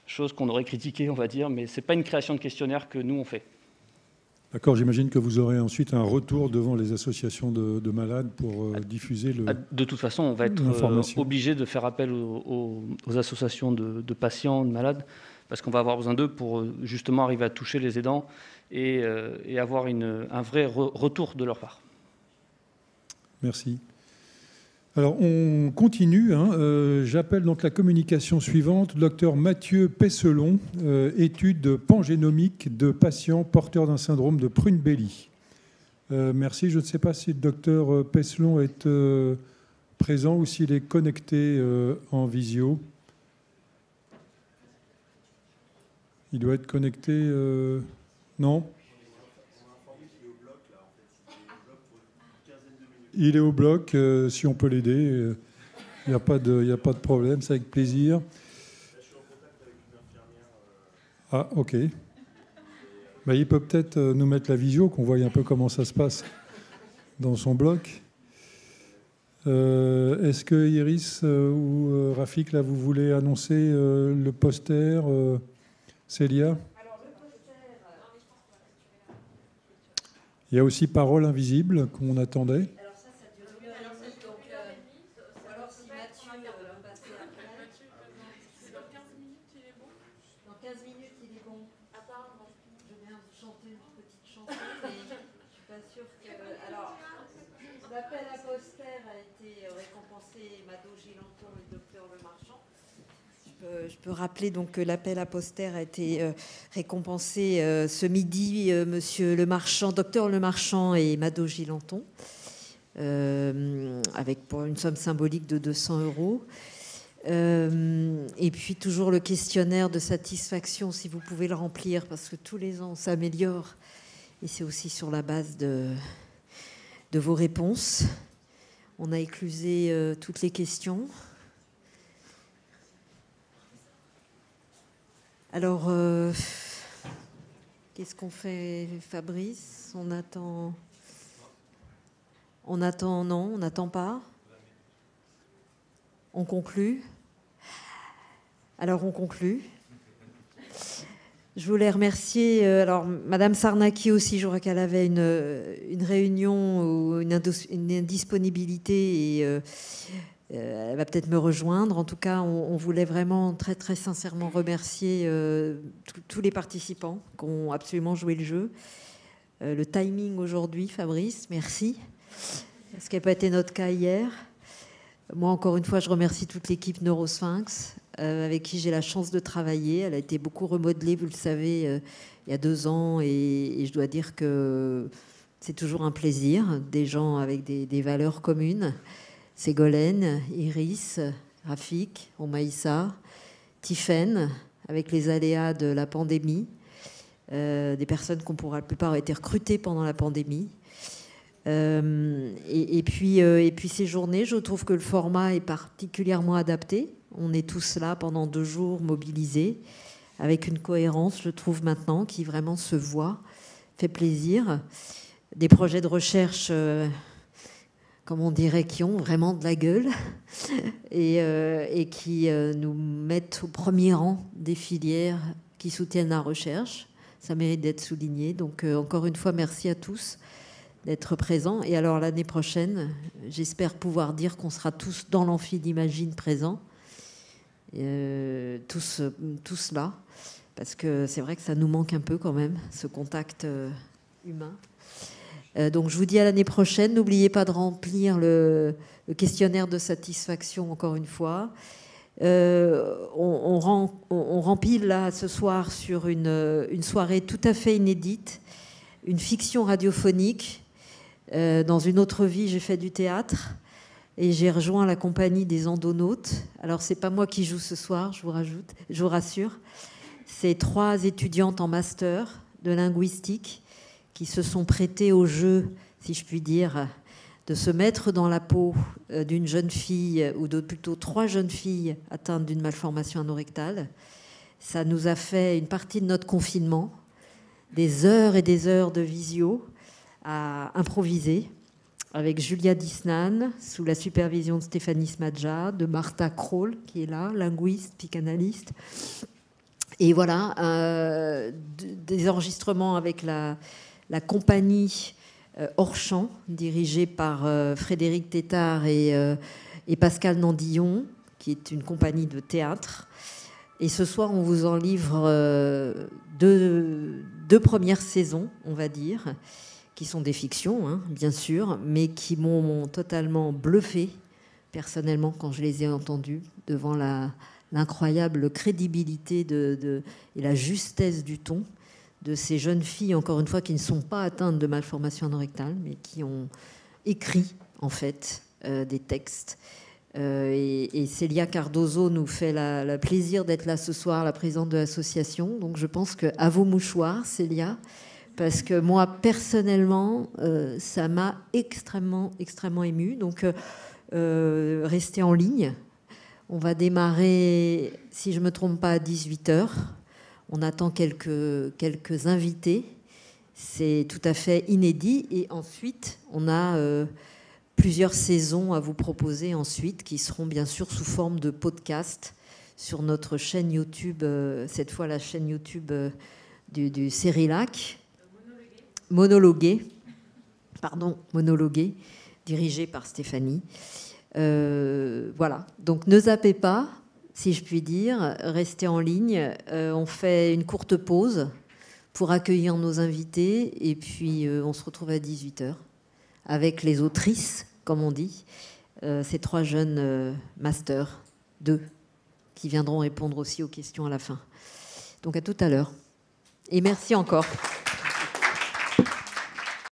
choses qu'on aurait critiquées, on va dire. Mais ce n'est pas une création de questionnaire que nous, on fait. D'accord, j'imagine que vous aurez ensuite un retour devant les associations de malades pour diffuser le... De toute façon, on va être obligé de faire appel aux associations de patients, de malades, parce qu'on va avoir besoin d'eux pour justement arriver à toucher les aidants et avoir un vrai retour de leur part. Merci. Alors, on continue. J'appelle donc la communication suivante. Docteur Mathieu Pesselon, étude pangénomique de patients porteurs d'un syndrome de Prune-Bailey. Merci. Je ne sais pas si le docteur Pesselon est présent ou s'il est connecté en visio. Il doit être connecté. Non ? Il est au bloc, si on peut l'aider, il n'y a pas de problème, c'est avec plaisir. Je suis en contact avec une infirmière. Ah, ok. Ben, il peut peut-être nous mettre la visio, qu'on voie un peu comment ça se passe dans son bloc. Est-ce que Iris ou Rafik, là, vous voulez annoncer le poster Célia ? Il y a aussi Parole invisible qu'on attendait. Alors ça dure 1h30, donc alors si Mathieu veut passer après. Dans 15 minutes, il est bon. Dans 15 minutes, il est bon. Apparemment. Je viens de chanter une petite chanson, mais je ne suis pas sûre que... Alors, l'appel à poster a été récompensé, Mado Gilanton et Docteur Le Marchand. Je peux rappeler donc que l'appel à poster a été récompensé ce midi, Monsieur Le Marchand, Docteur Le Marchand et Mado Gilanton, avec pour une somme symbolique de 200 €. Et puis toujours le questionnaire de satisfaction, si vous pouvez le remplir, parce que tous les ans on s'améliore, et c'est aussi sur la base de vos réponses. On a éclusé toutes les questions. Alors, qu'est-ce qu'on fait, Fabrice? On attend... Non, on n'attend pas. On conclut. Alors, on conclut. Je voulais remercier... alors, Madame Sarnaki aussi, je crois qu'elle avait une réunion ou une indisponibilité et... elle va peut-être me rejoindre. En tout cas, on voulait vraiment très, très sincèrement remercier tous les participants qui ont absolument joué le jeu. Le timing aujourd'hui, Fabrice, merci. Ce qui n'a pas été notre cas hier. Moi, encore une fois, je remercie toute l'équipe Neurosphinx avec qui j'ai la chance de travailler. Elle a été beaucoup remodelée, vous le savez, il y a 2 ans. Et je dois dire que c'est toujours un plaisir. Des gens avec des valeurs communes. Ségolène, Iris, Rafik, Omaïssa, Tiffaine, avec les aléas de la pandémie, des personnes qui pour la plupart ont été recrutées pendant la pandémie. Et puis ces journées, je trouve que le format est particulièrement adapté. On est tous là pendant 2 jours mobilisés, avec une cohérence, je trouve maintenant, qui vraiment se voit, fait plaisir. Des projets de recherche... comme on dirait, qui ont vraiment de la gueule et qui nous mettent au premier rang des filières qui soutiennent la recherche. Ça mérite d'être souligné. Donc, encore une fois, merci à tous d'être présents. Et alors, l'année prochaine, j'espère pouvoir dire qu'on sera tous dans l'amphi d'Imagine présents, tous là, parce que c'est vrai que ça nous manque un peu quand même, ce contact humain. Donc je vous dis à l'année prochaine. N'oubliez pas de remplir le questionnaire de satisfaction encore une fois. On rempile là ce soir sur une soirée tout à fait inédite, une fiction radiophonique. Dans une autre vie, j'ai fait du théâtre et j'ai rejoint la compagnie des Endonautes. Alors c'est pas moi qui joue ce soir, je vous rassure. C'est 3 étudiantes en master de linguistique qui se sont prêtés au jeu, si je puis dire, de se mettre dans la peau d'une jeune fille, ou plutôt 3 jeunes filles atteintes d'une malformation anorectale. Ça nous a fait une partie de notre confinement, des heures et des heures de visio à improviser, avec Julia Disnan, sous la supervision de Stéphanie Smadja, de Martha Kroll, qui est là, linguiste, psychanalyste. Et voilà, des enregistrements avec la compagnie Hors-Champ, dirigée par Frédéric Tétard et Pascal Nandillon, qui est une compagnie de théâtre. Et ce soir, on vous en livre 2 premières saisons, on va dire, qui sont des fictions, hein, bien sûr, mais qui m'ont totalement bluffé, personnellement, quand je les ai entendues, devant l'incroyable crédibilité et la justesse du ton de ces jeunes filles, encore une fois, qui ne sont pas atteintes de malformation anorectale, mais qui ont écrit, en fait, des textes. Et Célia Cardozo nous fait le plaisir d'être là ce soir, la présidente de l'association. Donc je pense qu'à vos mouchoirs, Célia, parce que moi, personnellement, ça m'a extrêmement, extrêmement émue. Donc restez en ligne. On va démarrer, si je ne me trompe pas, à 18h. On attend quelques invités. C'est tout à fait inédit. Et ensuite, on a plusieurs saisons à vous proposer ensuite, qui seront bien sûr sous forme de podcast sur notre chaîne YouTube, cette fois la chaîne YouTube du Cérilac. Monologué. monologuer, dirigé par Stéphanie. Voilà, donc ne zappez pas, si je puis dire, restez en ligne. On fait une courte pause pour accueillir nos invités et puis on se retrouve à 18h avec les autrices, comme on dit, ces 3 jeunes masters, 2, qui viendront répondre aussi aux questions à la fin. Donc à tout à l'heure. Et merci encore.